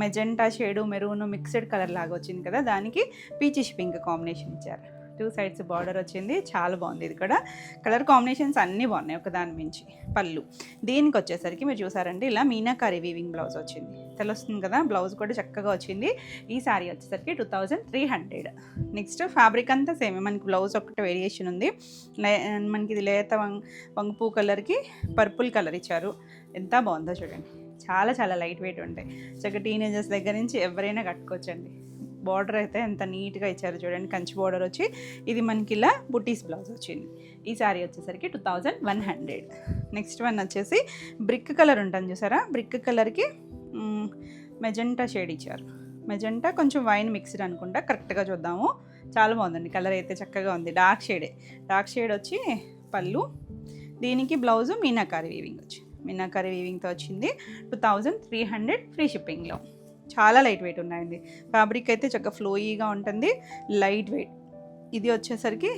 magenta shade maroon mixed colour లాగా వచ్చింది కదా, దానికి పీచిష్ పింక్ కాంబినేషన్ ఇచ్చారు. 2 సైడ్స్ బార్డర్ వచ్చింది. చాలా బాగుంది. ఇది కూడా కలర్ కాంబినేషన్స్ అన్నీ బాగున్నాయి ఒకదాని మించి. పళ్ళు దీనికి వచ్చేసరికి మీరు చూసారంటే ఇలా మీనాకారి వీవింగ్ బ్లౌజ్ వచ్చింది, తెలుస్తుంది కదా. బ్లౌజ్ కూడా చక్కగా వచ్చింది. ఈ శారీ వచ్చేసరికి 2300. నెక్స్ట్ ఫ్యాబ్రిక్ అంతా సేమ్, మనకి బ్లౌజ్ ఒకటి వేరియేషన్ ఉంది. మనకి ఇది లేత వంగపూ కలర్కి పర్పుల్ కలర్ ఇచ్చారు. ఎంత బాగుందో చూడండి. చాలా చాలా లైట్ వెయిట్ ఉంటాయి. చక్కగా టీనేజర్స్ దగ్గర నుంచి ఎవరైనా కట్టుకోవచ్చండి. బార్డర్ అయితే ఎంత నీట్గా ఇచ్చారు చూడండి, కంచి బార్డర్ వచ్చి ఇది మనకి ఇలా బుటీస్ బ్లౌజ్ వచ్చింది. ఈ శారీ వచ్చేసరికి 2100. నెక్స్ట్ వన్ వచ్చేసి బ్రిక్ కలర్ ఉంటుంది చూసారా, బ్రిక్ కలర్కి మెజెంటా షేడ్ ఇచ్చారు. మెజెంటా కొంచెం వైన్ మిక్స్డ్ అనుకుంటా, కరెక్ట్గా చూద్దాము. చాలా బాగుందండి, కలర్ అయితే చక్కగా ఉంది. డార్క్ షేడ్ వచ్చి పళ్ళు, దీనికి బ్లౌజు మీనాకారి వీవింగ్ వచ్చి మీనాకారి వీవింగ్తో వచ్చింది. 2300 ఫ్రీ షిప్పింగ్లో. చాలా లైట్ వెయిట్ ఉన్నాయండి. ఫ్యాబ్రిక్ అయితే చక్కగా ఫ్లోయీగా ఉంటుంది, లైట్ వెయిట్. ఇది వచ్చేసరికి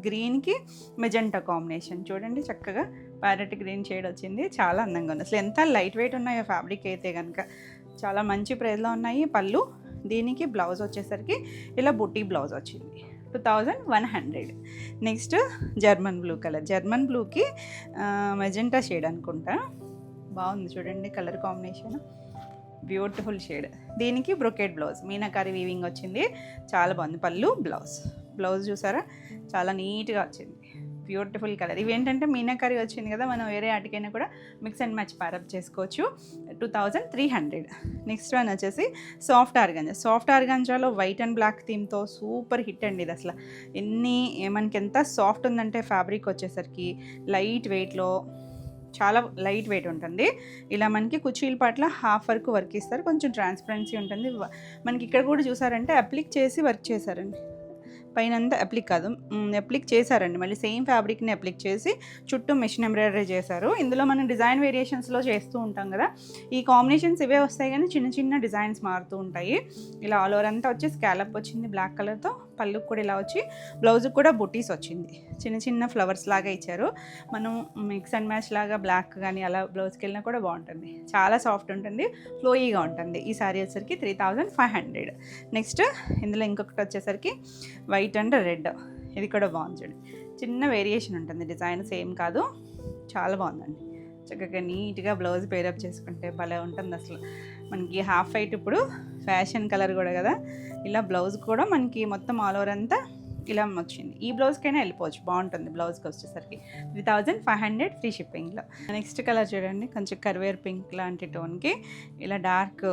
గ్రీన్కి మెజెంటా కాంబినేషన్ చూడండి, చక్కగా ప్యారెట్ గ్రీన్ షేడ్ వచ్చింది. చాలా అందంగా ఉంది. అసలు ఎంత లైట్ వెయిట్ ఉన్నాయో ఫ్యాబ్రిక్ అయితే కనుక, చాలా మంచి ప్రైస్లో ఉన్నాయి. పళ్ళు, దీనికి బ్లౌజ్ వచ్చేసరికి ఇలా బుట్టి బ్లౌజ్ వచ్చింది. 2100. Next German blue colour, German బ్లూకి మెజెంటా షేడ్ అనుకుంటా, బాగుంది చూడండి కలర్ కాంబినేషన్, బ్యూటిఫుల్ షేడ్. దీనికి బ్రొకెట్ బ్లౌజ్, మీనాకారి వీవింగ్ వచ్చింది. చాలా బాగుంది. పళ్ళు, బ్లౌజ్ చూసారా, చాలా నీట్గా వచ్చింది. Beautiful colour. ఇవేంటంటే మీనాకారి వచ్చింది కదా, మనం వేరే ఆటికైనా కూడా మిక్స్ అండ్ మ్యాచ్ ప్యారప్ చేసుకోవచ్చు. 2300. నెక్స్ట్ వన్ వచ్చేసి సాఫ్ట్ ఆర్గాంజాలో వైట్ అండ్ బ్లాక్ థీమ్తో సూపర్ హిట్ అండి ఇది. అసలు మనకి ఎంత సాఫ్ట్ ఉందంటే ఫ్యాబ్రిక్ వచ్చేసరికి లైట్ వెయిట్లో, చాలా లైట్ వెయిట్ ఉంటుంది. ఇలా మనకి కుచీల పాట్ల హాఫ్ వర్క్ ఇస్తారు, కొంచెం ట్రాన్స్పరెన్సీ ఉంటుంది. మనకి ఇక్కడ కూడా చూసారంటే అప్లిక్ చేసి వర్క్ చేశారండి, పైన అంతా అప్లిక్ చేశారండి. మళ్ళీ సేమ్ ఫ్యాబ్రిక్ని అప్లిక్ చేసి చుట్టూ మిషన్ ఎంబ్రాయిడరీ చేశారు. ఇందులో మనం డిజైన్ వేరియేషన్స్లో చేస్తూ ఉంటాం కదా, ఈ కాంబినేషన్స్ ఇవే వస్తాయి కానీ చిన్న చిన్న డిజైన్స్ మారుతూ ఉంటాయి. ఇలా ఆల్ ఓవర్ అంతా వచ్చి స్కాలప్ వచ్చింది బ్లాక్ కలర్తో, పళ్ళుకి కూడా ఇలా వచ్చి, బ్లౌజ్కి కూడా బుటీస్ వచ్చింది, చిన్న చిన్న ఫ్లవర్స్ లాగా ఇచ్చారు. మనం మిక్స్ అండ్ మ్యాచ్ లాగా బ్లాక్ కానీ అలా బ్లౌజ్కి వెళ్ళినా కూడా బాగుంటుంది. చాలా సాఫ్ట్ ఉంటుంది, ఫ్లోయీగా ఉంటుంది. ఈ సారీ వచ్చేసరికి 3500. నెక్స్ట్ ఇందులో ఇంకొకటి వచ్చేసరికి వైట్ అండ్ రెడ్, ఇది కూడా బాగుంది చూడండి, చిన్న వేరియేషన్ ఉంటుంది, డిజైన్ సేమ్ కాదు, చాలా బాగుందండి. చక్కగా నీట్గా బ్లౌజ్ పేరప్ చేసుకుంటే భలే ఉంటుంది. అసలు మనకి హాఫ్ వైట్ ఇప్పుడు ఫ్యాషన్ కలర్ కూడా కదా, ఇలా బ్లౌజ్ కూడా మనకి మొత్తం ఆల్ ఓవర్ అంతా ఇలా వచ్చింది. ఈ బ్లౌజ్కైనా వెళ్ళిపోవచ్చు, బాగుంటుంది. బ్లౌజ్కి వచ్చేసరికి 3500 ఫ్రీ షిప్పింగ్లో. నెక్స్ట్ కలర్ చూడండి, కొంచెం కర్వేర్ పింక్ లాంటి టోన్కి ఇలా డార్క్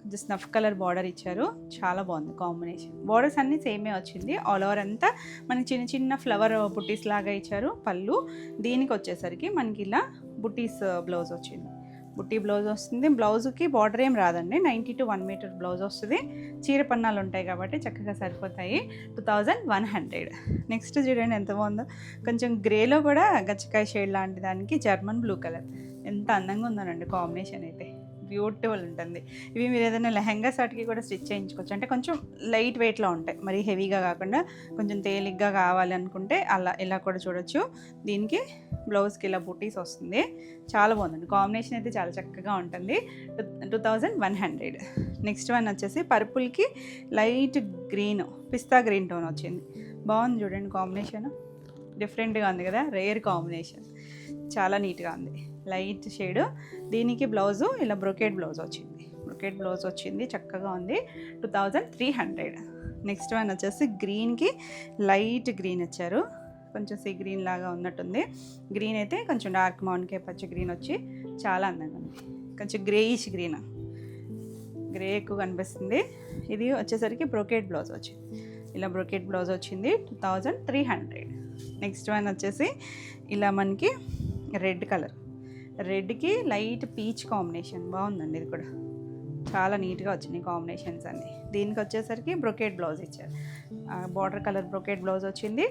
కొంచెం స్నఫ్ కలర్ బార్డర్ ఇచ్చారు. చాలా బాగుంది కాంబినేషన్. బార్డర్స్ అన్నీ సేమే వచ్చింది, ఆల్ ఓవర్ అంతా మనకి చిన్న చిన్న ఫ్లవర్ బుటీస్ లాగా ఇచ్చారు. పళ్ళు, దీనికి వచ్చేసరికి మనకి ఇలా బుటీస్ బ్లౌజ్ వచ్చింది, బుట్టి బ్లౌజ్ వస్తుంది. బ్లౌజ్కి బార్డర్ ఏం రాదండి, 90 to 1 మీటర్ బ్లౌజ్ వస్తుంది. చీర పన్నాలు ఉంటాయి కాబట్టి చక్కగా సరిపోతాయి. 2100. నెక్స్ట్ చూడండి ఎంత బాగుందో, కొంచెం గ్రేలో కూడా గచ్చకాయ షేడ్ లాంటి దానికి జర్మన్ బ్లూ కలర్, ఎంత అందంగా ఉందోనండి కాంబినేషన్ అయితే, బ్యూటిఫుల్ ఉంటుంది. ఇవి మీరు ఏదైనా లెహెంగా సాట్కి కూడా స్టిచ్ చేయించుకోవచ్చు. అంటే కొంచెం లైట్ వెయిట్లో ఉంటాయి, మరీ హెవీగా కాకుండా కొంచెం తేలిగ్గా కావాలి అనుకుంటే అలా ఇలా కూడా చూడొచ్చు. దీనికి బ్లౌజ్కి ఇలా బుటీస్ వస్తుంది. చాలా బాగుందండి కాంబినేషన్ అయితే, చాలా చక్కగా ఉంటుంది. 2100. నెక్స్ట్ వన్ వచ్చేసి పర్పుల్కి లైట్ గ్రీన్, పిస్తా గ్రీన్ టోన్ వచ్చింది. బాగుంది చూడండి కాంబినేషన్, డిఫరెంట్గా ఉంది కదా, రేర్ కాంబినేషన్, చాలా నీట్గా ఉంది. లైట్ షేడ్, దీనికి బ్లౌజు ఇలా బ్రొకెట్ బ్లౌజ్ వచ్చింది, చక్కగా ఉంది. 2300. నెక్స్ట్ వన్ వచ్చేసి గ్రీన్కి లైట్ గ్రీన్ ఇచ్చారు, కొంచెం సీ గ్రీన్ లాగా ఉన్నట్టుంది. గ్రీన్ అయితే కొంచెం డార్క్ మౌన్కే పచ్చి గ్రీన్ వచ్చి చాలా అందంగా ఉంది. కొంచెం గ్రేయిష్ గ్రీన్, గ్రే ఎక్కువ కనిపిస్తుంది. ఇది వచ్చేసరికి బ్రొకెట్ బ్లౌజ్ వచ్చింది, ఇలా బ్రొకెట్ బ్లౌజ్ వచ్చింది. 2300. నెక్స్ట్ వన్ వచ్చేసి ఇలా మనకి రెడ్ కలర్, రెడ్కి లైట్ పీచ్ కాంబినేషన్, బాగుందండి ఇది కూడా, చాలా నీట్గా వచ్చినాయి కాంబినేషన్స్ అన్నీ. దీనికి వచ్చేసరికి బ్రొకెట్ బ్లౌజ్ ఇచ్చారు, బార్డర్ కలర్ బ్రొకెట్ బ్లౌజ్ వచ్చింది.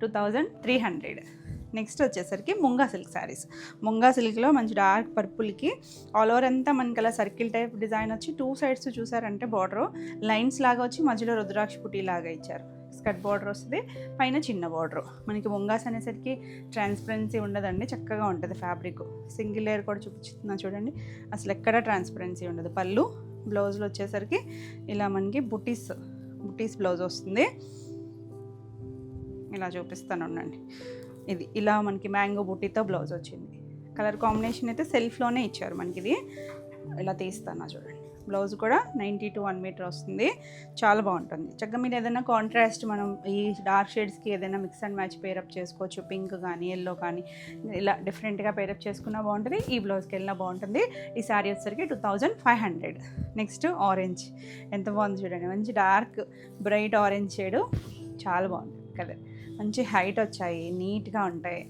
2300. నెక్స్ట్ వచ్చేసరికి ముంగా సిల్క్ శారీస్. ముంగా సిల్క్లో మంచి డార్క్ పర్పుల్కి ఆల్ ఓవర్ అంతా మనకి అలా సర్కిల్ టైప్ డిజైన్ వచ్చి, 2 సైడ్స్ చూసారంటే బార్డర్ లైన్స్ లాగా వచ్చి మధ్యలో రుద్రాక్ష పుట్టి లాగా ఇచ్చారు. స్కర్ట్ బార్డర్ వస్తుంది, పైన చిన్న బార్డర్. మనకి ముంగాస్ అనేసరికి ట్రాన్స్పరెన్సీ ఉండదండి, చక్కగా ఉంటుంది ఫ్యాబ్రిక్. సింగిల్ లేయర్ కూడా చూపిస్తున్నా చూడండి, అసలు ఎక్కడ ట్రాన్స్పరెన్సీ ఉండదు. పళ్ళు, బ్లౌజ్లో వచ్చేసరికి ఇలా మనకి బుటీస్ బ్లౌజ్ వస్తుంది. ఇలా చూపిస్తాను ఉండండి, ఇది ఇలా మనకి మ్యాంగో బుటీతో బ్లౌజ్ వచ్చింది. కలర్ కాంబినేషన్ అయితే సెల్ఫ్లోనే ఇచ్చారు మనకి, ఇది ఇలా తీస్తాను చూడండి, బ్లౌజ్ కూడా 90 to 1 మీటర్ వస్తుంది. చాలా బాగుంటుంది. చక్కగా మీరు ఏదైనా కాంట్రాస్ట్ మనం ఈ డార్క్ షేడ్స్కి ఏదైనా మిక్స్ అండ్ మ్యాచ్ పేరప్ చేసుకోవచ్చు. పింక్ కానీ ఎల్లో కానీ ఇలా డిఫరెంట్గా పేరప్ చేసుకున్నా బాగుంటుంది. ఈ బ్లౌజ్కి వెళ్ళినా బాగుంటుంది. ఈ శారీ వచ్చేసరికి 2500. నెక్స్ట్ ఆరెంజ్ ఎంత బాగుంది చూడండి. మంచి డార్క్ బ్రైట్ ఆరెంజ్ షేడు, చాలా బాగుంది కలర్. మంచి హైట్ వచ్చాయి, నీట్గా ఉంటాయి.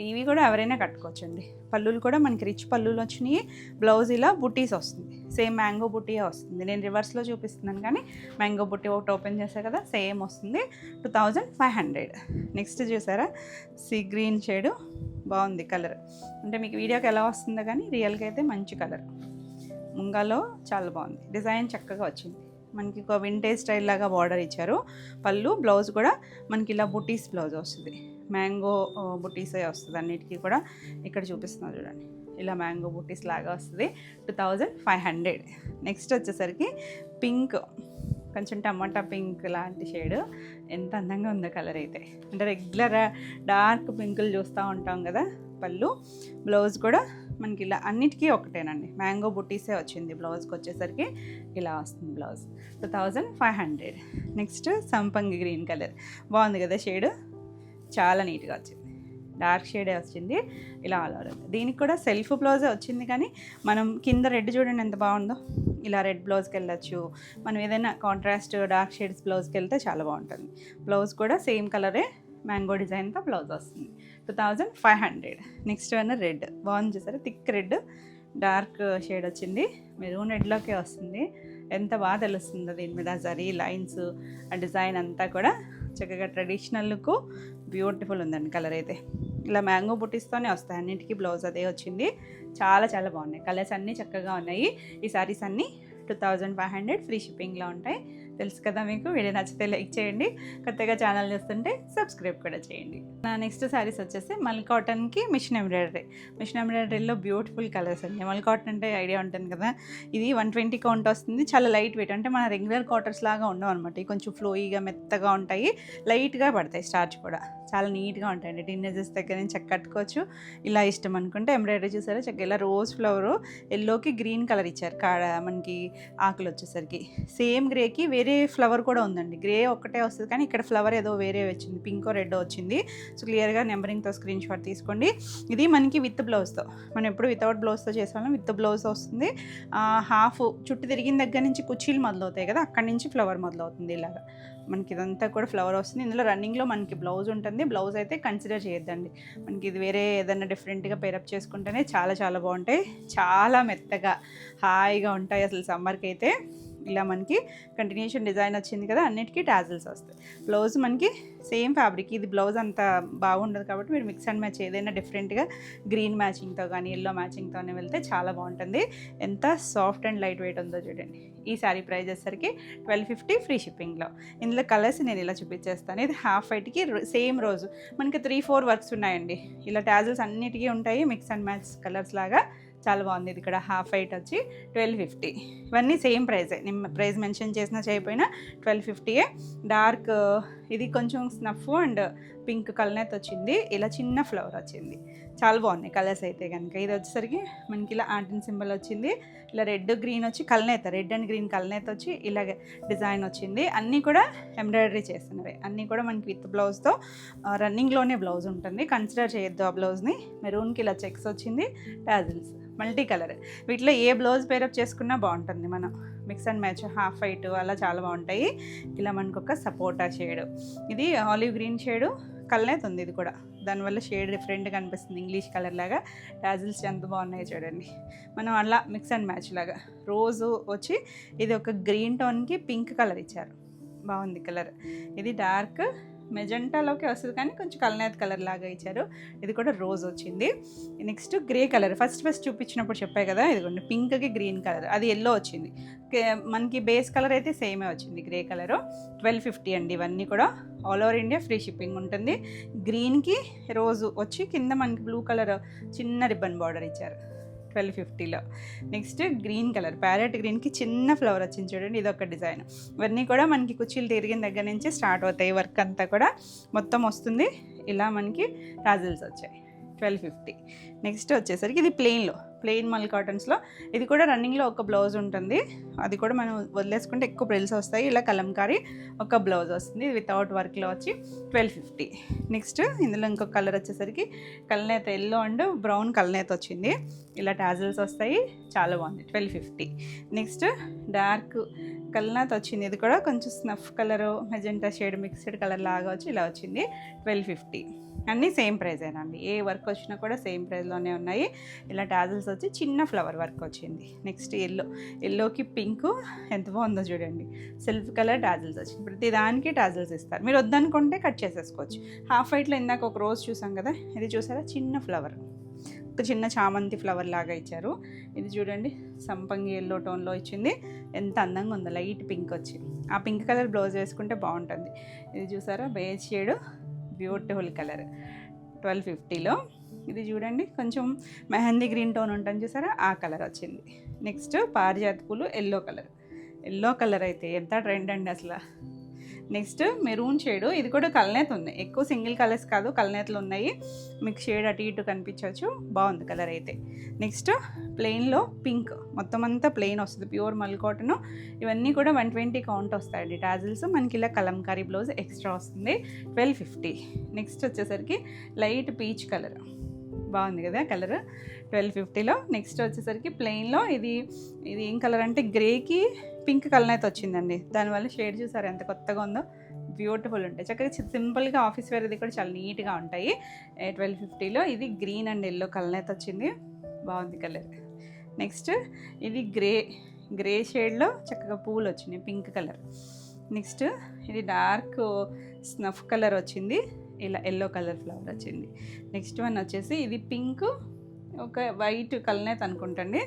ఇవి కూడా ఎవరైనా కట్టుకోవచ్చండి. పళ్ళులు కూడా మనకి రిచ్ పళ్ళులు వచ్చినాయి. బ్లౌజ్ ఇలా బుట్టీస్ వస్తుంది, సేమ్ మ్యాంగో బుట్టీ వస్తుంది. నేను రివర్స్లో చూపిస్తున్నాను కానీ మ్యాంగో బుట్టీ ఒకటి ఓపెన్ చేశాను కదా, సేమ్ వస్తుంది. 2500. నెక్స్ట్ చూసారా సీ గ్రీన్ షేడు, బాగుంది కలర్. అంటే మీకు వీడియోకి ఎలా వస్తుందో కానీ రియల్గా అయితే మంచి కలర్. ముంగాలో చాలా బాగుంది, డిజైన్ చక్కగా వచ్చింది. మనకి ఒక వింటేజ్ స్టైల్ లాగా బార్డర్ ఇచ్చారు. పళ్ళు బ్లౌజ్ కూడా మనకి ఇలా బుటీస్ బ్లౌజ్ వస్తుంది. మ్యాంగో బుటీసే వస్తుంది అన్నిటికీ కూడా. ఇక్కడ చూపిస్తున్నా చూడండి, ఇలా మ్యాంగో బుటీస్ లాగా వస్తుంది. 2500. నెక్స్ట్ వచ్చేసరికి పింక్, కొంచెం టమాటా పింక్ లాంటి షేడ్. ఎంత అందంగా ఉందో కలర్ అయితే. అంటే రెగ్యులర్ డార్క్ పింకులు చూస్తూ ఉంటాం కదా. పళ్ళు బ్లౌజ్ కూడా మనకి ఇలా అన్నిటికీ ఒకటేనండి, మ్యాంగో బుట్టీసే వచ్చింది. బ్లౌజ్కి వచ్చేసరికి ఇలా వస్తుంది బ్లౌజ్. 2500. నెక్స్ట్ సంపంగి గ్రీన్ కలర్, బాగుంది కదా షేడు, చాలా నీట్గా వచ్చింది. డార్క్ షేడే వచ్చింది, ఇలా ఆల్ ఓవర్. దీనికి కూడా సెల్ఫ్ బ్లౌజే వచ్చింది కానీ మనం కింద రెడ్ చూడండి ఎంత బాగుందో. ఇలా రెడ్ బ్లౌజ్కి వెళ్ళచ్చు. మనం ఏదైనా కాంట్రాస్ట్ డార్క్ షేడ్స్ బ్లౌజ్కి వెళ్తే చాలా బాగుంటుంది. బ్లౌజ్ కూడా సేమ్ కలరే, మ్యాంగో డిజైన్తో బ్లౌజ్ వస్తుంది. 2500. నెక్స్ట్ వన్ రెడ్, బాగుంది చూసారా, థిక్ రెడ్, డార్క్ షేడ్ వచ్చింది. మెరూన్ రెడ్లోకే వస్తుంది. ఎంత బాగా తెలుస్తుందో దీని మీద జరీ లైన్స్, ఆ డిజైన్ అంతా కూడా చక్కగా ట్రెడిషనల్ లుక్, బ్యూటిఫుల్ ఉందండి కలర్ అయితే. ఇలా మ్యాంగో బుట్టీస్తోనే వస్తాయి అన్నింటికి, బ్లౌజ్ అదే వచ్చింది. చాలా చాలా బాగున్నాయి కలర్స్, అన్నీ చక్కగా ఉన్నాయి. ఈ సారీస్ అన్నీ 2500 ఫ్రీ షిప్పింగ్లో ఉంటాయి. తెలుసు కదా మీకు. వీడియో నచ్చితే లైక్ చేయండి, కొత్తగా ఛానల్ చూస్తుంటే సబ్స్క్రైబ్ కూడా చేయండి. నా నెక్స్ట్ శారీస్ వచ్చేసి మల్ కాటన్కి మిషన్ ఎంబ్రాయిడరీ. మిషన్ ఎంబ్రాయిడరీలో బ్యూటిఫుల్ కలర్స్ అండి. మల్ కాటన్ అంటే ఐడియా ఉంటుంది కదా. ఇది 120 కౌంట్ వస్తుంది. చాలా లైట్ వెయిట్, అంటే మన రెగ్యులర్ కాటన్స్ లాగా ఉండవు అనమాట. ఇవి కొంచెం ఫ్లోయిగా మెత్తగా ఉంటాయి, లైట్గా పడతాయి. స్టార్చ్ కూడా చాలా నీట్గా ఉంటాయండి. టీనేజర్స్ దగ్గర నుంచి చక్క కట్టుకోవచ్చు. ఇలా ఇష్టం అనుకుంటే ఎంబ్రాయిడరీ చూసారా, చక్క ఇలా రోజ్ ఫ్లవరు ఎల్లోకి గ్రీన్ కలర్ ఇచ్చారు. కాడ మనకి ఆకులు వచ్చేసరికి సేమ్ గ్రేకి వేరే ఫ్లవర్ కూడా ఉందండి. గ్రే ఒక్కటే వస్తుంది కానీ ఇక్కడ ఫ్లవర్ ఏదో వేరే వచ్చింది, పింకో రెడ్ వచ్చింది. సో క్లియర్గా నెంబరింగ్తో స్క్రీన్ షాట్ తీసుకోండి. ఇది మనకి విత్ బ్లౌజ్తో, మనం ఎప్పుడు వితౌట్ బ్లౌజ్తో చేసాము, విత్ బ్లౌజ్ వస్తుంది. హాఫ్ చుట్టూ తిరిగిన దగ్గర నుంచి కుర్చీలు మొదలవుతాయి కదా, అక్కడి నుంచి ఫ్లవర్ మొదలవుతుంది. ఇలాగా మనకి ఇదంతా కూడా ఫ్లవర్ వస్తుంది. ఇందులో రన్నింగ్లో మనకి బ్లౌజ్ ఉంటుంది. బ్లౌజ్ అయితే కన్సిడర్ చేయొద్దండి, మనకి ఇది వేరే ఏదైనా డిఫరెంట్గా పేరప్ చేసుకుంటేనే చాలా చాలా బాగుంటాయి. చాలా మెత్తగా హాయిగా ఉంటాయి అసలు. సమ్మర్కి అయితే ఇలా మనకి కంటిన్యూషన్ డిజైన్ వచ్చింది కదా, అన్నిటికీ టాజిల్స్ వస్తాయి. బ్లౌజ్ మనకి సేమ్ ఫ్యాబ్రిక్. ఇది బ్లౌజ్ అంత బాగుండదు కాబట్టి మీరు మిక్స్ అండ్ మ్యాచ్ ఏదైనా డిఫరెంట్గా గ్రీన్ మ్యాచింగ్తో కానీ ఎల్లో మ్యాచింగ్తోనే వెళ్తే చాలా బాగుంటుంది. ఎంత సాఫ్ట్ అండ్ లైట్ వెయిట్ ఉందో చూడండి. ఈ శారీ ప్రైస్ వచ్చేసరికి 1250 ఫ్రీ షిప్పింగ్లో. ఇందులో కలర్స్ నేను ఇలా చూపించేస్తాను. ఇది హాఫ్ వైట్కి సేమ్ రోజు మనకి 3-4 వర్క్స్ ఉన్నాయండి. ఇలా టాజిల్స్ అన్నిటికీ ఉంటాయి, మిక్స్ అండ్ మ్యాచ్ కలర్స్ లాగా. చాలా బాగుంది. ఇది ఇక్కడ హాఫ్ వైట్ వచ్చి 1250. ఇవన్నీ సేమ్ ప్రైజే, నేను ప్రైస్ మెన్షన్ చేసినా చేయకపోయినా 1250. డార్క్ ఇది కొంచెం స్నఫ్ అండ్ పింక్ కలర్ వచ్చింది. ఇలా చిన్న ఫ్లవర్ వచ్చింది. చాలా బాగున్నాయి కలర్స్ అయితే కనుక. ఇది వచ్చేసరికి మనకి ఇలా ఆంటిన్ సింబల్ వచ్చింది. ఇలా రెడ్ గ్రీన్ వచ్చి కలనేత, రెడ్ అండ్ గ్రీన్ కలనేత వచ్చి ఇలాగ డిజైన్ వచ్చింది. అన్నీ కూడా ఎంబ్రాయిడరీ చేస్తున్నవి. అన్నీ కూడా మనకి విత్ బ్లౌజ్తో రన్నింగ్లోనే బ్లౌజ్ ఉంటుంది, కన్సిడర్ చేయొద్దు ఆ బ్లౌజ్ని. మెరూన్కి ఇలా చెక్స్ వచ్చింది, టాజిల్స్ మల్టీ కలర్. వీటిలో ఏ బ్లౌజ్ పేరప్ చేసుకున్నా బాగుంటుంది. మనం mix and match half white అలా చాలా బాగుంటాయి. ఇలా మనకు ఒక సపోటా షేడ్, ఇది ఆలివ్ గ్రీన్ షేడు కలనేత ఉంది. ఇది కూడా దానివల్ల షేడ్ డిఫరెంట్గా అనిపిస్తుంది, ఇంగ్లీష్ కలర్ లాగా. టాజిల్స్ ఎంత బాగున్నాయి చూడండి. మనం అలా మిక్స్ అండ్ మ్యాచ్ లాగా. రోజు వచ్చి ఇది ఒక గ్రీన్ టోన్కి పింక్ కలర్ ఇచ్చారు, బాగుంది కలర్. ఇది డార్క్ మెజెంటాలోకి వస్తుంది కానీ కొంచెం కలనేత కలర్ లాగా ఇచ్చారు. ఇది కూడా రోజ్ వచ్చింది. నెక్స్ట్ గ్రే కలర్, ఫస్ట్ చూపించినప్పుడు చెప్పాయి కదా, ఇదిగోండి పింక్కి గ్రీన్ కలర్, అది ఎల్లో వచ్చింది. మనకి బేస్ కలర్ అయితే సేమే వచ్చింది, గ్రే కలరు. 1250 అండి. ఇవన్నీ కూడా all over India free shipping ఉంటుంది. గ్రీన్కి రోజు వచ్చి కింద మనకి బ్లూ కలర్ చిన్న రిబ్బన్ బార్డర్ ఇచ్చారు 1250లో. నెక్స్ట్ గ్రీన్ కలర్, ప్యారెట్ గ్రీన్కి చిన్న ఫ్లవర్ వచ్చింది చూడండి, ఇది ఒక డిజైన్. ఇవన్నీ కూడా మనకి కుర్చీలు తిరిగిన దగ్గర నుంచి స్టార్ట్ అవుతాయి. వర్క్ అంతా కూడా మొత్తం వస్తుంది. ఇలా మనకి టాజిల్స్ వచ్చాయి 1250. నెక్స్ట్ వచ్చేసరికి ఇది ప్లెయిన్లో ప్లెయిన్ మల్ కాటన్స్లో. ఇది కూడా రన్నింగ్లో ఒక బ్లౌజ్ ఉంటుంది, అది కూడా మనం వదిలేసుకుంటే ఎక్కువ ప్రిల్స్ వస్తాయి. ఇలా కలంకారీ ఒక బ్లౌజ్ వస్తుంది, ఇది వితౌట్ వర్క్లో వచ్చి 1250. నెక్స్ట్ ఇందులో ఇంకొక కలర్ వచ్చేసరికి కల్నేత ఎల్లో అండ్ బ్రౌన్ కల్నేత వచ్చింది, ఇలా టాజిల్స్ వస్తాయి, చాలా బాగుంది, 1250. నెక్స్ట్ డార్క్ కల్నేత వచ్చింది, ఇది కూడా కొంచెం snuff colour magenta shade mixed colour లాగా వచ్చి ఇలా వచ్చింది, 1250. అన్నీ సేమ్ ప్రైజేనండి, ఏ వర్క్ వచ్చినా కూడా సేమ్ ప్రైస్లోనే ఉన్నాయి. ఇలా టాజిల్స్ వచ్చి చిన్న ఫ్లవర్ వర్క్ వచ్చింది. నెక్స్ట్ ఎల్లోకి పింక్ ఎంత బాగుందో చూడండి, సెల్ఫ్ కలర్ టాజిల్స్ వచ్చింది. ప్రతి దానికి టాజిల్స్ ఇస్తారు, మీరు వద్దనుకుంటే కట్ చేసేసుకోవచ్చు. హాఫ్ వైట్లో ఇందాక ఒక రోజ్ చూసాం కదా, ఇది చూసారా చిన్న ఫ్లవర్, ఒక చిన్న చామంతి ఫ్లవర్ లాగా ఇచ్చారు. ఇది చూడండి సంపంగి ఎల్లో టోన్లో ఇచ్చింది, ఎంత అందంగా ఉందో, లైట్ పింక్ వచ్చి ఆ పింక్ కలర్ బ్లౌజ్ వేసుకుంటే బాగుంటుంది. ఇది చూసారా బేజ్ షేడ్, బ్యూటిఫుల్ కలర్, 1250లో. ఇది చూడండి కొంచెం మెహందీ గ్రీన్ టోన్ ఉంటుంది చూసారా, ఆ కలర్ వచ్చింది. నెక్స్ట్ పారిజాత పూలు ఎల్లో కలర్ అయితే ఎంత ట్రెండ్ అండి అసలు. నెక్స్ట్ మెరూన్ షేడు, ఇది కూడా కల్నేత ఉంది, ఎక్కువ సింగిల్ కలర్స్ కాదు కల్నేతలు ఉన్నాయి, మీకు షేడ్ అటు ఇటు కనిపించవచ్చు, బాగుంది కలర్ అయితే. నెక్స్ట్ ప్లెయిన్లో పింక్, మొత్తం అంతా ప్లెయిన్ వస్తుంది, ప్యూర్ మల్ కాటన్. ఇవన్నీ కూడా 120 కౌంట్ వస్తాయండి టాజిల్స్. మనకి ఇలా కలంకారీ బ్లౌజ్ ఎక్స్ట్రా వస్తుంది, 1250. నెక్స్ట్ వచ్చేసరికి లైట్ పీచ్ కలర్, బాగుంది కదా కలర్, 1250లో. నెక్స్ట్ వచ్చేసరికి ప్లెయిన్లో ఇది ఏం కలర్ అంటే గ్రేకి పింక్ కలర్ అయితే వచ్చిందండి, దానివల్ల షేడ్ చూసారు ఎంత కొత్తగా ఉందో, బ్యూటిఫుల్ ఉంటాయి, చక్కగా సింపుల్గా ఆఫీస్ వేర్ ఇది కూడా చాలా నీట్గా ఉంటాయి. 1250లో ఇది గ్రీన్ అండ్ ఎల్లో కలర్ అయితే వచ్చింది, బాగుంది కలర్. నెక్స్ట్ ఇది గ్రే షేడ్లో చక్కగా పూలు వచ్చినాయి, పింక్ కలర్. నెక్స్ట్ ఇది డార్క్ స్నఫ్ కలర్ వచ్చింది, ఇలా ఎల్లో కలర్ ఫ్లవర్ వచ్చింది. నెక్స్ట్ వన్ వచ్చేసి ఇది పింక్ ఒక వైట్ కలర్నేది అనుకుంటండి,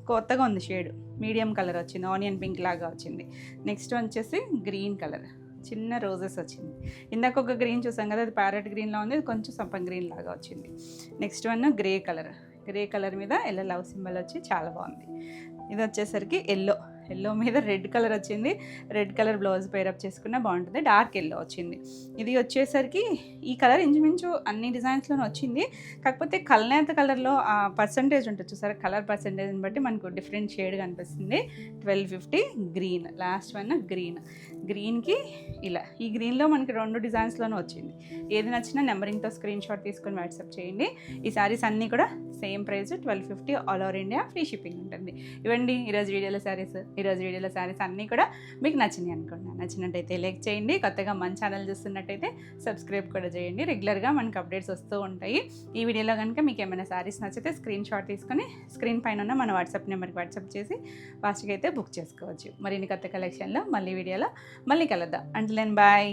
కొత్తగా ఉంది షేడ్, మీడియం కలర్ వచ్చింది, ఆనియన్ పింక్ లాగా వచ్చింది. నెక్స్ట్ వచ్చేసి గ్రీన్ కలర్, చిన్న రోజెస్ వచ్చింది. ఇందాక ఒక గ్రీన్ చూసాం కదా, అది ప్యారెట్ గ్రీన్లో ఉంది, ఇది కొంచెం సంపంగి గ్రీన్ లాగా వచ్చింది. నెక్స్ట్ వన్ గ్రే కలర్ మీద ఎల్లో లవ్ సింబల్ వచ్చి చాలా బాగుంది. ఇది వచ్చేసరికి ఎల్లో మీద రెడ్ కలర్ వచ్చింది, రెడ్ కలర్ బ్లౌజ్ పేరప్ చేసుకున్నా బాగుంటుంది, డార్క్ ఎల్లో వచ్చింది. ఇది వచ్చేసరికి ఈ కలర్ ఇంచుమించు అన్ని డిజైన్స్లోనే వచ్చింది, కాకపోతే కల్నేత కలర్లో ఆ పర్సంటేజ్ ఉంటుంది చూసారా, కలర్ పర్సంటేజ్ని బట్టి మనకు డిఫరెంట్ షేడ్ కనిపిస్తుంది. 1250 గ్రీన్, లాస్ట్ వన్ గ్రీన్కి ఇలా, ఈ గ్రీన్లో మనకి 2 డిజైన్స్లోనే వచ్చింది. ఏది నచ్చినా నెంబరింగ్తో స్క్రీన్ షాట్ తీసుకొని వాట్సాప్ చేయండి. ఈ శారీస్ అన్నీ కూడా same price, 1250, all over India free shipping ఉంటుంది. ఇవ్వండి ఈరోజు వీడియోలో శారీస్ అన్నీ కూడా మీకు నచ్చినాయి అనుకోండి. నచ్చినట్టయితే లైక్ చేయండి, కొత్తగా మన ఛానల్ చూస్తున్నట్టయితే సబ్స్క్రైబ్ కూడా చేయండి, రెగ్యులర్గా మనకు అప్డేట్స్ వస్తూ ఉంటాయి. ఈ వీడియోలో కనుక మీకు ఏమైనా శారీస్ నచ్చితే స్క్రీన్ షాట్ తీసుకొని స్క్రీన్ పైన ఉన్న మన వాట్సాప్ నెంబర్కి వాట్సాప్ చేసి ఫాస్ట్గా అయితే బుక్ చేసుకోవచ్చు. మరిన్ని కొత్త కలెక్షన్లో మళ్ళీ వీడియోలో మళ్ళీ కలుద్దాం. Until then bye.